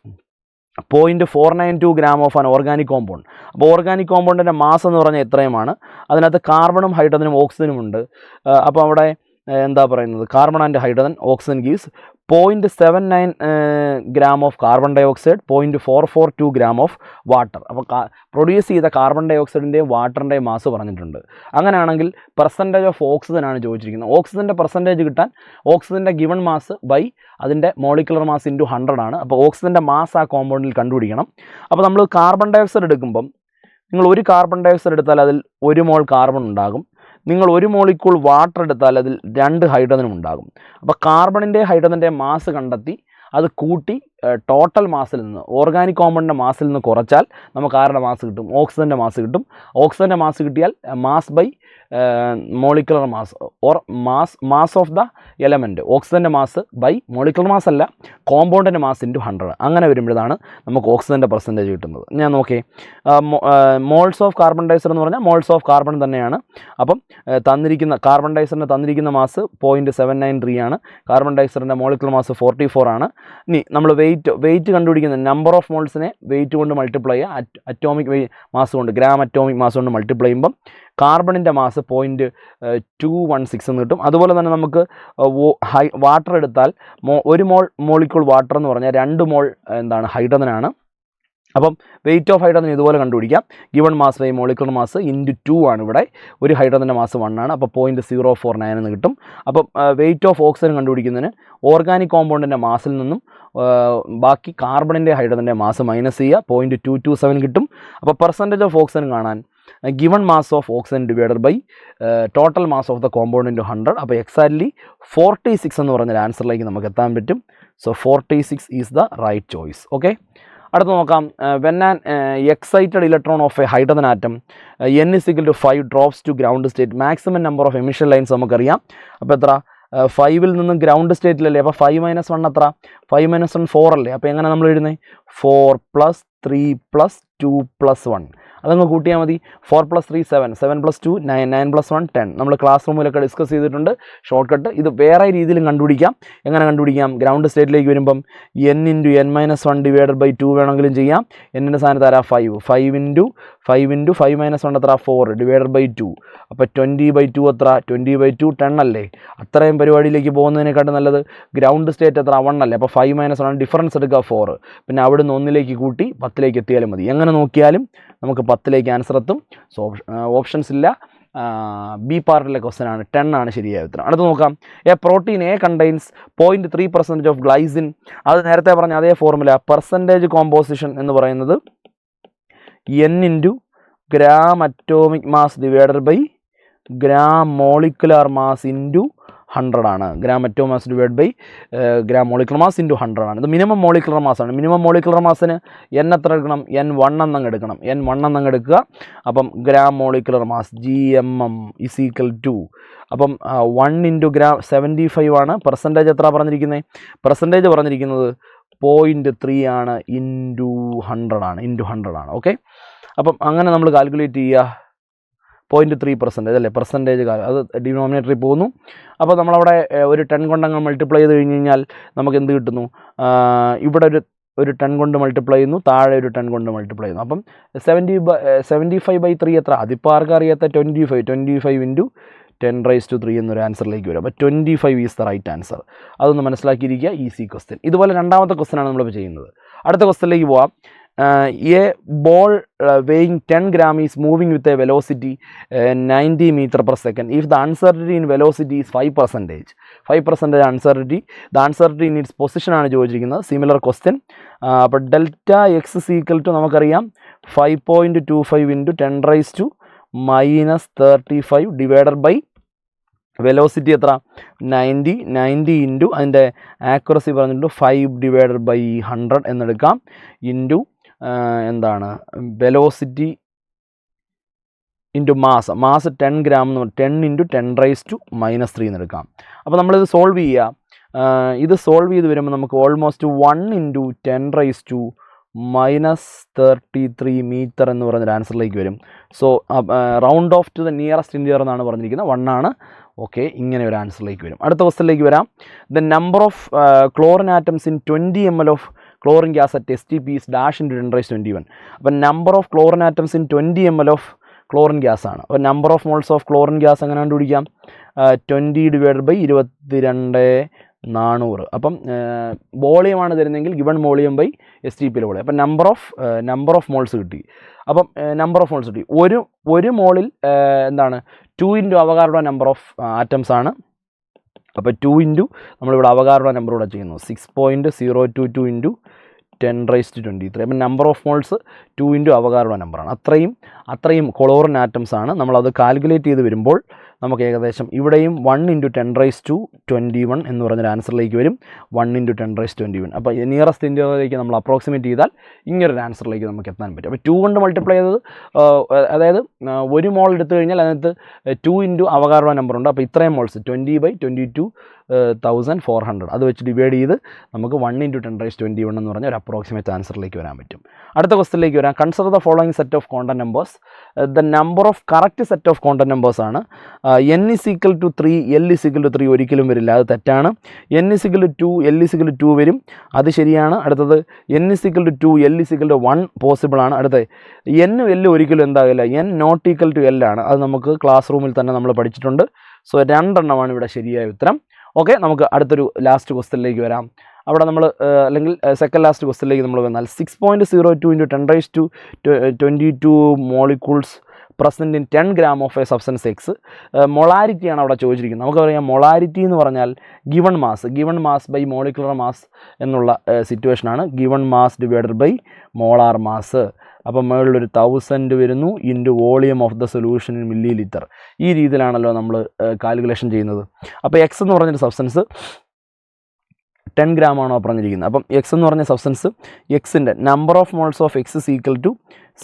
0.492 gram of an organic compound. അപ്പോൾ ഓർഗാനിക് കോമ്പൗണ്ടിൻ്റെ മാസ് എന്ന് പറഞ്ഞാൽ എത്രയുമാണ്? അതിനകത്ത് കാർബണും ഹൈഡ്രജനും ഓക്സിജനും ഉണ്ട്. അപ്പോൾ അവിടെ എന്താ പറയുന്നത്, carbon and hydrogen, oxygen gives 0.79 gram of carbon dioxide, 0.442 gram of water. അപ്പോൾ പ്രൊഡ്യൂസ് ചെയ്ത കാർബൺ ഡൈ ഓക്സൈഡിൻ്റെയും വാട്ടറിൻ്റെയും മാസ് പറഞ്ഞിട്ടുണ്ട്. അങ്ങനെയാണെങ്കിൽ പെർസെൻറ്റേജ് ഓഫ് ഓക്സിജൻ ആണ് ചോദിച്ചിരിക്കുന്നത്. ഓക്സിജൻ്റെ പെർസെൻറ്റേജ് കിട്ടാൻ ഓക്സിജൻ്റെ ഗിവൺ മാസ് ബൈ അതിൻ്റെ മോളിക്കുലർ മാസ് ഇൻറ്റു 100 ആണ്. അപ്പോൾ ഓക്സിജൻ്റെ മാസ് ആ കോമ്പൗണ്ടിൽ കണ്ടുപിടിക്കണം. അപ്പോൾ നമ്മൾ കാർബൺ ഡൈ ഓക്സൈഡ് എടുക്കുമ്പം നിങ്ങൾ ഒരു കാർബൺ ഡൈ ഓക്സൈഡ് എടുത്താൽ അതിൽ 1 മോൾ കാർബൺ ഉണ്ടാകും. നിങ്ങൾ 1 മോളിക്കൂൾ വാട്ടർ എടുത്താൽ അതിൽ 2 ഹൈഡ്രജനും ഉണ്ടാകും. അപ്പോൾ കാർബണിൻ്റെ ഹൈഡ്രജൻ്റെ മാസ് കണ്ടെത്തി അത് കൂട്ടി ടോട്ടൽ മാസിൽ നിന്ന്, ഓർഗാനിക് കോമ്പൗണ്ടിൻ്റെ മാസിൽ നിന്ന് കുറച്ചാൽ നമുക്ക് ആരുടെ മാസ് കിട്ടും? ഓക്സിജൻ്റെ മാസ് കിട്ടും. ഓക്സിജൻ്റെ മാസ് കിട്ടിയാൽ mass by molecular mass or mass of the element. ഓക്സിജൻ്റെ മാസ് ബൈ മോളിക്കുലർ മാസ് അല്ല, കോമ്പൗണ്ടിൻ്റെ മാസ് ഇൻറ്റു 100. അങ്ങനെ വരുമ്പോഴാണ് നമുക്ക് ഓക്സിജൻ്റെ പെർസെൻറ്റേജ് കിട്ടുന്നത്. ഞാൻ നോക്കേ, മോൾസ് ഓഫ് കാർബൺ ഡൈഓക്സൈഡ് എന്ന് പറഞ്ഞാൽ മോൾസ് ഓഫ് കാർബൺ തന്നെയാണ്. അപ്പം തന്നിരിക്കുന്ന കാർബൺ ഡൈഓക്സൈഡിന് തന്നിരിക്കുന്ന മാസ് 0.793 ആണ്. കാർബൺ ഡൈഓക്സൈഡിൻ്റെ മോളിക്കുലർ മാസ് 44 ആണ്. ഇനി നമ്മൾ വെയിറ്റ് കണ്ടുപിടിക്കുന്ന നമ്പർ ഓഫ് മോൾസിനെ വെയിറ്റ് കൊണ്ട് മൾട്ടിപ്ലൈ ചെയ്യുക, അറ്റോമിക് മാസ് കൊണ്ട്, ഗ്രാം അറ്റോമിക് മാസ് കൊണ്ട് മൾട്ടിപ്ലൈ ചെയ്യുമ്പം കാർബണിൻ്റെ മാസ് 0.216 എന്ന് കിട്ടും. അതുപോലെ തന്നെ നമുക്ക് വാട്ടർ എടുത്താൽ 1 മോളിക്യൂൾ വാട്ടർ എന്ന് പറഞ്ഞാൽ 2 മോൾ എന്താണ് ഹൈഡ്രജനാണ്. അപ്പം വെയിറ്റ് ഓഫ് ഹൈഡ്രജൻ ഇതുപോലെ കണ്ടുപിടിക്കാം. Given mass by molecular mass into 2 ആണ് ഇവിടെ. ഒരു ഹൈഡ്രജൻ്റെ മാസ് 1 ആണ്. അപ്പോൾ 0.049 എന്ന് കിട്ടും. അപ്പം വെയിറ്റ് ഓഫ് ഓക്സിജൻ കണ്ടുപിടിക്കുന്നതിന് ഓർഗാനിക് കോമ്പൗണ്ടിൻ്റെ മാസിൽ നിന്നും ബാക്കി കാർബണിൻ്റെ ഹൈഡ്രജൻ്റെ മാസ് മൈനസ് ചെയ്യുക, 0.227 കിട്ടും. അപ്പോൾ പെർസെൻറ്റേജ് ഓഫ് ഓക്സിജൻ കാണാൻ given mass of oxygen divided by total mass of the compound into 100. അപ്പോൾ എക്സാക്ട്ലി 46 എന്ന് പറഞ്ഞൊരു ആൻസറിലേക്ക് നമുക്ക് എത്താൻ പറ്റും. So 46 is the right choice. Okay, അടുത്ത് നോക്കാം. When an excited electron of a hydrogen atom n = 5 drops to ground state, maximum number of emission lines നമുക്കറിയാം. അപ്പോൾ എത്ര? 5ൽ നിന്നും ഗ്രൗണ്ട് സ്റ്റേറ്റിലല്ലേ. അപ്പോൾ 5 - 1 എത്ര? 5 - 1 4 അല്ലേ. അപ്പോൾ എങ്ങനെ നമ്മൾ എഴുതുന്നത്? 4 + 3 + 2 + 1. അതങ്ങ് കൂട്ടിയാൽ മതി. 4 + 3 7, 7 + 2 9, 9 + 1 10. നമ്മൾ ക്ലാസ് റൂമിലൊക്കെ ഡിസ്കസ് ചെയ്തിട്ടുണ്ട് ഷോർട്ട് കട്ട്. ഇത് വേറെ രീതിയിലും കണ്ടുപിടിക്കാം. എങ്ങനെ കണ്ടുപിടിക്കാം? ഗ്രൗണ്ട് സ്റ്റേറ്റിലേക്ക് വരുമ്പം n × n - 1 ഡിവൈഡഡ് ബൈ 2 വേണമെങ്കിലും ചെയ്യാം. എന്നിൻ്റെ സ്ഥാനത്ത് ആരാ? 5. 5 × 5 - 1 എത്ര? 4 ഡിവൈഡഡ് ബൈ 2. അപ്പോൾ 20/2 എത്ര? 20/2 10 അല്ലേ. അത്രയും പരിപാടിയിലേക്ക് പോകുന്നതിനെക്കാട്ടും നല്ലത് ഗ്രൗണ്ട് സ്റ്റേറ്റ് എത്ര? 1 അല്ലേ. അപ്പോൾ 5 - 1 ഡിഫറൻസ് എടുക്കുക 4. പിന്നെ അവിടുന്ന് 1ലേക്ക് കൂട്ടി 10ലേക്ക് എത്തിയാലും മതി. എങ്ങനെ നോക്കിയാലും നമുക്ക് 10ലേക്ക് ആൻസർ എത്തും. സോ ഓപ്ഷൻസ് ഇല്ല. ബി പാർട്ടിലെ ക്വസ്റ്റൻ ആണ്. 10 ആണ് ശരിയായ ഉത്തരം. അടുത്ത് നോക്കാം. A protein A contains 0.3% of glycine. അത് നേരത്തെ പറഞ്ഞ അതേ ഫോർമുല. പെർസെൻറ്റേജ് കോമ്പോസിഷൻ എന്ന് പറയുന്നത് n × gram atomic mass divided by gram molecular mass into 100 ആണ്. Gram atomic mass divide by gram molecular mass into 100 ആണ്. ഇത് മിനിമം മോളിക്കുലർ മാസാണ്. മിനിമം മോളിക്കുലർ മാസിന് n എത്ര എടുക്കണം? n1 എന്നങ്ങ് എടുക്കണം. n1 എന്നങ്ങ് എടുക്കുക. അപ്പം ഗ്രാം മോളിക്കുലർ മാസ് GMM = അപ്പം 1 × ഗ്രാം 75 ആണ്. പെർസെൻറ്റേജ് എത്ര പറഞ്ഞിരിക്കുന്നത്? പെർസെൻറ്റേജ് പറഞ്ഞിരിക്കുന്നത് 0.3 ആണ്. ഇൻറ്റു 100 ആണ്. ഇൻറ്റു 100 ആണ്. ഓക്കെ, അപ്പം അങ്ങനെ നമ്മൾ കാൽക്കുലേറ്റ് ചെയ്യുക. 0.3% അല്ലേ പെർസെൻറ്റേജ്. അത് ഡിനോമിനേറ്ററിൽ പോകുന്നു. അപ്പോൾ നമ്മളവിടെ ഒരു 10 കൊണ്ടങ്ങ് മൾട്ടിപ്ലൈ ചെയ്ത് കഴിഞ്ഞ് കഴിഞ്ഞാൽ നമുക്ക് എന്ത് കിട്ടുന്നു? ഇവിടെ ഒരു 10 കൊണ്ട് മൾട്ടിപ്ലൈ ചെയ്യുന്നു, താഴെ ഒരു 10 കൊണ്ട് മൾട്ടിപ്ലൈ ചെയ്യുന്നു. അപ്പം 75/3 എത്ര? അതിപ്പോൾ ആർക്കും അറിയാത്ത 25 × 10⁻³ എന്നൊരു ആൻസറിലേക്ക് വരും. അപ്പോൾ 25 ഈസ് ദ റൈറ്റ് ആൻസർ. അതൊന്ന് മനസ്സിലാക്കിയിരിക്കുക. Easy question. ഇതുപോലെ രണ്ടാമത്തെ ക്വസ്റ്റ്യനാണ് നമ്മളിപ്പോൾ ചെയ്യുന്നത്. അടുത്ത ക്വസ്റ്റ്യനിലേക്ക് പോവാം. A ball weighing 10 gram is moving with a velocity 90 m/s. If the uncertainty in velocity is 5%, 5% uncertainty, the uncertainty in its position ആണ് ചോദിച്ചിരിക്കുന്നത്. Similar question. അപ്പോൾ ഡെൽറ്റ എക്സ് = നമുക്കറിയാം 5.25 × 10⁻³ ഡിവൈഡഡ് ബൈ വെലോസിറ്റി എത്ര? 90 ഇൻറ്റു അതിൻ്റെ ആക്യുറസി പറഞ്ഞിട്ട് 5/100 എന്നെടുക്കാം. Into എന്താണ്? Velocity into mass 10 gram എന്ന് പറഞ്ഞാൽ 10 × 10⁻³ എന്നെടുക്കാം. അപ്പോൾ നമ്മളിത് സോൾവ് ചെയ്യുക. ഇത് സോൾവ് ചെയ്ത് വരുമ്പോൾ നമുക്ക് ഓൾമോസ്റ്റ് 1 × 10⁻³ മീറ്റർ എന്ന് പറഞ്ഞൊരു ആൻസറിലേക്ക് വരും. So round of two the nearest integer എന്നാണ് പറഞ്ഞിരിക്കുന്നത്. 1 ആണ്. ഓക്കെ, ഇങ്ങനെ ഒരു ആൻസറിലേക്ക് വരും. അടുത്ത ക്വസ്റ്റ്യനിലേക്ക് വരാം. The number of chlorine atoms in 20 ml of chlorine gas at STP is dash × 10⁻21. അപ്പം number of chlorine atoms in 20 ml of chlorine gas ആണ്. അപ്പോൾ number of moles of chlorine gas എങ്ങനെ കണ്ടുപിടിക്കാം? 20 / 22,400. അപ്പം വോളിയമാണ് തരുന്നതെങ്കിൽ ഗിവൺ വോളിയം ബൈ STPയിലെ വോളിയം. അപ്പം number of moles കിട്ടി. അപ്പം number of moles കിട്ടി. ഒരു മോളിൽ എന്താണ്? 2 × അവഗാഡ്രോ നമ്പർ ഓഫ് ആറ്റംസ് ആണ്. അപ്പോൾ 2 നമ്മളിവിടെ അവഗാഡ്രോ നമ്പർ കൂടെ ചെയ്യുന്നു. 6.022 × 10⁻23. അപ്പം നമ്പർ ഓഫ് മോൾസ് 2 × അവഗാഡ്രോ നമ്പറാണ്. അത്രയും ക്ലോറിൻ ആറ്റംസ് ആണ്. നമ്മളത് കാൽക്കുലേറ്റ് ചെയ്ത് വരുമ്പോൾ നമുക്ക് ഏകദേശം ഇവിടെയും 1 × 10⁻21 എന്ന് പറഞ്ഞൊരു ആൻസറിലേക്ക് വരും. 1 × 10⁻21. അപ്പോൾ നിയറസ്റ്റ് ഇൻറ്റിജറിലേക്ക് നമ്മൾ അപ്രോക്സിമേറ്റ് ചെയ്താൽ ഇങ്ങനൊരു ആൻസറിലേക്ക് നമുക്ക് എത്താൻ പറ്റും. അപ്പോൾ 2 കൊണ്ട് മൾട്ടിപ്ലൈ ചെയ്തത്, അതായത് 1 മോൾ എടുത്തു കഴിഞ്ഞാൽ അതിനകത്ത് 2 × അവഗാഡ്രോ നമ്പർ ഉണ്ട്. അപ്പോൾ ഇത്രയും മോൾസ് 20/22,400 അത് വെച്ച് ഡിവൈഡ് ചെയ്ത് നമുക്ക് 1 × 10⁻21 എന്ന് പറഞ്ഞ ഒരു അപ്രോക്സിമേറ്റ് ആൻസറിലേക്ക് വരാൻ പറ്റും. അടുത്ത ക്വസ്റ്റ്യനിലേക്ക് വരാം. Consider the following set of content numbers. The number of correct set of content numbers ആണ്. n = 3, l = 3 ഒരിക്കലും വരില്ല, അത് തെറ്റാണ്. n = 2, l = 2 വരും, അത് ശരിയാണ്. അടുത്തത് n = 2, l = 1 പോസിബിൾ ആണ്. അടുത്തത് n l ഒരിക്കലും എന്താകില്ല, n ≠ l ആണ്. അത് നമുക്ക് ക്ലാസ് റൂമിൽ തന്നെ നമ്മൾ പഠിച്ചിട്ടുണ്ട്. സോ 2 എണ്ണമാണ് ഇവിടെ ശരിയായ ഉത്തരം. ഓക്കെ, നമുക്ക് അടുത്തൊരു ലാസ്റ്റ് ക്വസ്റ്റ്യനിലേക്ക് വരാം. അവിടെ നമ്മൾ അല്ലെങ്കിൽ സെക്കൻഡ് ലാസ്റ്റ് ക്വസ്റ്റിലേക്ക് നമ്മൾ വന്നാൽ 6.02 × 10⁻22 molecules present in 10 gram of a substance X. മൊളാരിറ്റിയാണ് അവിടെ ചോദിച്ചിരിക്കുന്നത്. നമുക്കറിയാം മൊളാരിറ്റി എന്ന് പറഞ്ഞാൽ given mass by molecular mass എന്നുള്ള സിറ്റുവേഷനാണ്. Given mass divided by molar mass. അപ്പം മുകളിലൊരു 1000 വരുന്നു into volume of the solution in millilitre. ഈ രീതിയിലാണല്ലോ നമ്മൾ കാൽക്കുലേഷൻ ചെയ്യുന്നത്. അപ്പോൾ എക്സ് എന്ന് പറഞ്ഞൊരു സബ്സ്റ്റൻസ് 10 gram ആണോ പറഞ്ഞിരിക്കുന്നത്. അപ്പം എക്സ് എന്ന് പറഞ്ഞ സബ്സ്റ്റൻസ് എക്സിൻ്റെ number of moles of X is equal to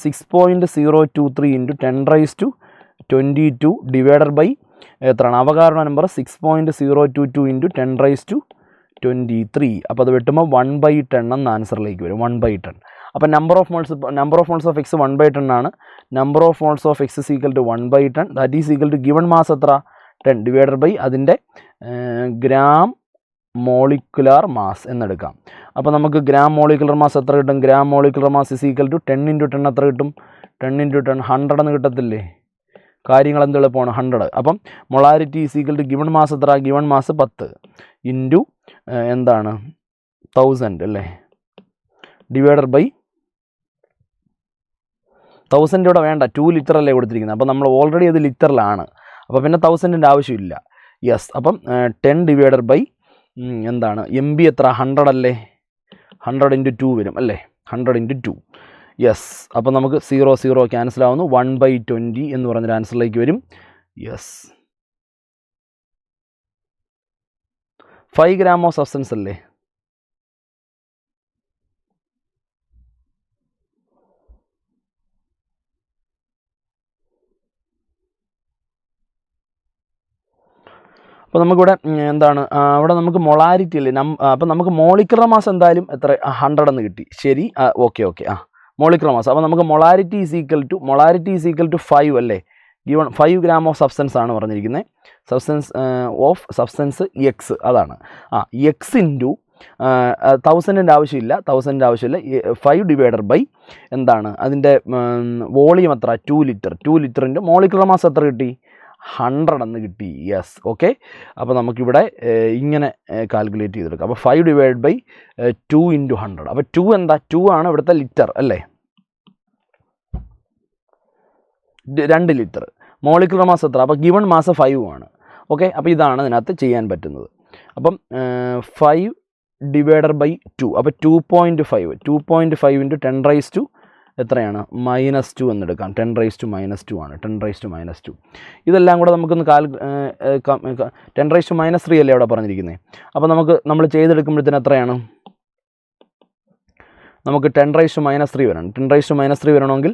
6.023 × 10⁻22 divided by എത്രയാണ് അവകാരണ നമ്പർ 6.022 × 10⁻23. അപ്പോൾ അത് വെട്ടുമ്പോൾ 1/10 എന്ന ആൻസറിലേക്ക് വരും. 1/10. അപ്പോൾ number of moles of X 1/10 ആണ്. Number of moles of X is equal to 1/10. That is equal to given mass എത്ര 10 ഡിവൈഡഡ് ബൈ അതിൻ്റെ ഗ്രാം മോളിക്കുലാർ മാസ് എന്നെടുക്കാം. അപ്പോൾ നമുക്ക് ഗ്രാം മോളിക്കുലർ മാസ് എത്ര കിട്ടും? Gram molecular mass is equal to 10 × 10 എത്ര കിട്ടും? 10 × 10 100 എന്ന് കിട്ടത്തില്ലേ? കാര്യങ്ങൾ എന്ത് എളുപ്പമാണ് 100. അപ്പം molarity is equal to given mass എത്ര? ഗിവൺ മാസ് 10 ഇൻറ്റു എന്താണ് 1000 അല്ലേ ഡിവൈഡഡ് ബൈ 1000 ഇവിടെ വേണ്ട 2 ലിറ്റർ അല്ലേ കൊടുത്തിരിക്കുന്നത്. അപ്പോൾ നമ്മൾ ഓൾറെഡി അത് ലിറ്ററിലാണ്. അപ്പോൾ പിന്നെ 1000ൻ്റെ ആവശ്യമില്ല. യെസ്. അപ്പം 10 ഡിവൈഡഡ് ബൈ എന്താണ് എം ബി എത്ര 100 അല്ലേ? 100 × 2 വരും അല്ലേ? 100 × 2. യെസ്. അപ്പോൾ നമുക്ക് 0 ക്യാൻസൽ ആവുന്നു. 1/20 എന്ന് പറഞ്ഞൊരു ആൻസറിലേക്ക് വരും. യെസ്. 5 gram ഓഫ് സബ്സ്റ്റൻസ് അല്ലേ? അപ്പോൾ നമുക്കിവിടെ എന്താണ് അവിടെ നമുക്ക് മൊളാരിറ്റി അല്ലേ അപ്പോൾ നമുക്ക് മോളിക്കുലർ മാസ് എന്തായാലും എത്ര 100 എന്ന് കിട്ടി. ശരി. Okay molecular mass. അപ്പോൾ നമുക്ക് മൊളാരിറ്റി ഈസ് ഈക്വൽ ടു 5 അല്ലേ? ഗിവൺ 5 gram ഓഫ് സബ്സ്റ്റൻസ് ആണ് പറഞ്ഞിരിക്കുന്നത്. സബ്സ്റ്റൻസ് എക്സ് അതാണ്. എക്സ് ഇൻറ്റു 1000ൻ്റെ ആവശ്യമില്ല. 5 ഡിവൈഡഡ് ബൈ എന്താണ് അതിൻ്റെ വോളിയം എത്ര 2 ലിറ്റർ. 2 ലിറ്ററിൻ്റെ മോളിക്കുലർ മാസ് എത്ര കിട്ടി? 100 എന്ന് കിട്ടി. യെസ്. ഓക്കെ. അപ്പോൾ നമുക്കിവിടെ ഇങ്ങനെ കാൽക്കുലേറ്റ് ചെയ്തെടുക്കാം. അപ്പോൾ 5 ഡിവൈഡ് ബൈ 2 × 100. അപ്പോൾ 2 എന്താ? 2 ആണ് ഇവിടുത്തെ ലിറ്റർ അല്ലേ? 2 ലിറ്റർ. മോളിക്കുലർ മാസ് എത്ര? അപ്പോൾ ഗിവൺ മാസ് 5 ആണ്. ഓക്കെ. അപ്പോൾ ഇതാണ് ഇതിനകത്ത് ചെയ്യാൻ പറ്റുന്നത്. അപ്പം 5 ഡിവൈഡഡ് ബൈ 2. അപ്പോൾ 2.5 × 10⁻² എത്രയാണ്? -2 എന്നെടുക്കാം. 10⁻² ആണ്. 10⁻². ഇതെല്ലാം കൂടെ നമുക്കൊന്ന് 10⁻³ അല്ലേ അവിടെ പറഞ്ഞിരിക്കുന്നത്. അപ്പോൾ നമ്മൾ ചെയ്തെടുക്കുമ്പോഴത്തേന് എത്രയാണ്? നമുക്ക് 10⁻³ വരണം. 10⁻³ വരണമെങ്കിൽ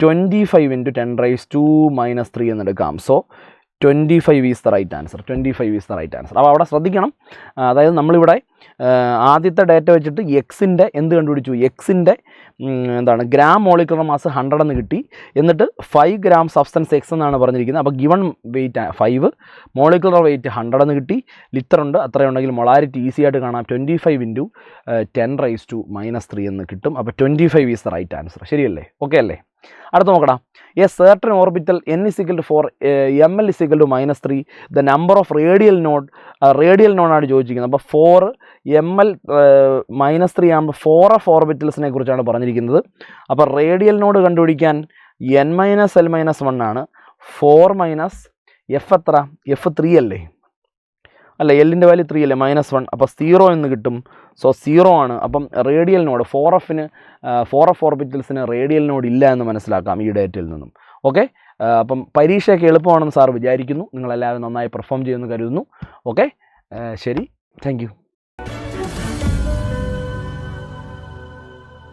25 × 10⁻³ എന്നെടുക്കാം. So 25 is the right answer. 25 is the right answer. അപ്പോൾ അവിടെ ശ്രദ്ധിക്കണം. അതായത് നമ്മളിവിടെ ആദ്യത്തെ ഡേറ്റ വെച്ചിട്ട് എക്സിൻ്റെ എന്ത് കണ്ടുപിടിച്ചു? എക്സിൻ്റെ എന്താണ് ഗ്രാം മോളിക്കുലർ മാസ് 100 എന്ന് കിട്ടി. എന്നിട്ട് 5 gram സബ്സ്റ്റൻസ് എക്സ് എന്നാണ് പറഞ്ഞിരിക്കുന്നത്. അപ്പോൾ ഗിവൺ വെയിറ്റ് 5, മോളിക്കുലർ വെയിറ്റ് 100 എന്ന് കിട്ടി. ലിറ്റർ ഉണ്ട്. അത്രയുണ്ടെങ്കിൽ മൊളാരിറ്റി ഈസി ആയിട്ട് കാണാം. 25 × 10⁻³ എന്ന് കിട്ടും. അപ്പോൾ 25 ഈസ് ദ റൈറ്റ് ആൻസർ. ശരിയല്ലേ? ഓക്കെ അല്ലേ? അടുത്ത് നോക്കണം. A certain orbital n = 4 ml = -3 the number of radial നോഡാണ് ചോദിച്ചിരിക്കുന്നത്. അപ്പോൾ 4 ml -3 ആകുമ്പോൾ 4f ഓർബിറ്റൽസിനെ കുറിച്ചാണ് പറഞ്ഞിരിക്കുന്നത്. അപ്പോൾ റേഡിയൽ നോഡ് കണ്ടുപിടിക്കാൻ n - l - 1 ആണ്. 4 - f എത്ര? f 3 അല്ലേ? അല്ല, എല്ലിൻ്റെ വാല്യൂ 3 അല്ലേ? -1. അപ്പോൾ 0 എന്ന് കിട്ടും. സോ 0 ആണ്. അപ്പം റേഡിയൽ നോഡ് 4f ഓർബിറ്റൽസിന് റേഡിയൽ നോഡ് ഇല്ല എന്ന് മനസ്സിലാക്കാം ഈ ഡേറ്റയിൽ നിന്നും. ഓക്കെ. അപ്പം പരീക്ഷയൊക്കെ എളുപ്പമാണെന്ന് സാർ വിചാരിക്കുന്നു. നിങ്ങളെല്ലാവരും നന്നായി പെർഫോം ചെയ്യുമെന്ന് കരുതുന്നു. ഓക്കെ. ശരി. Thank you.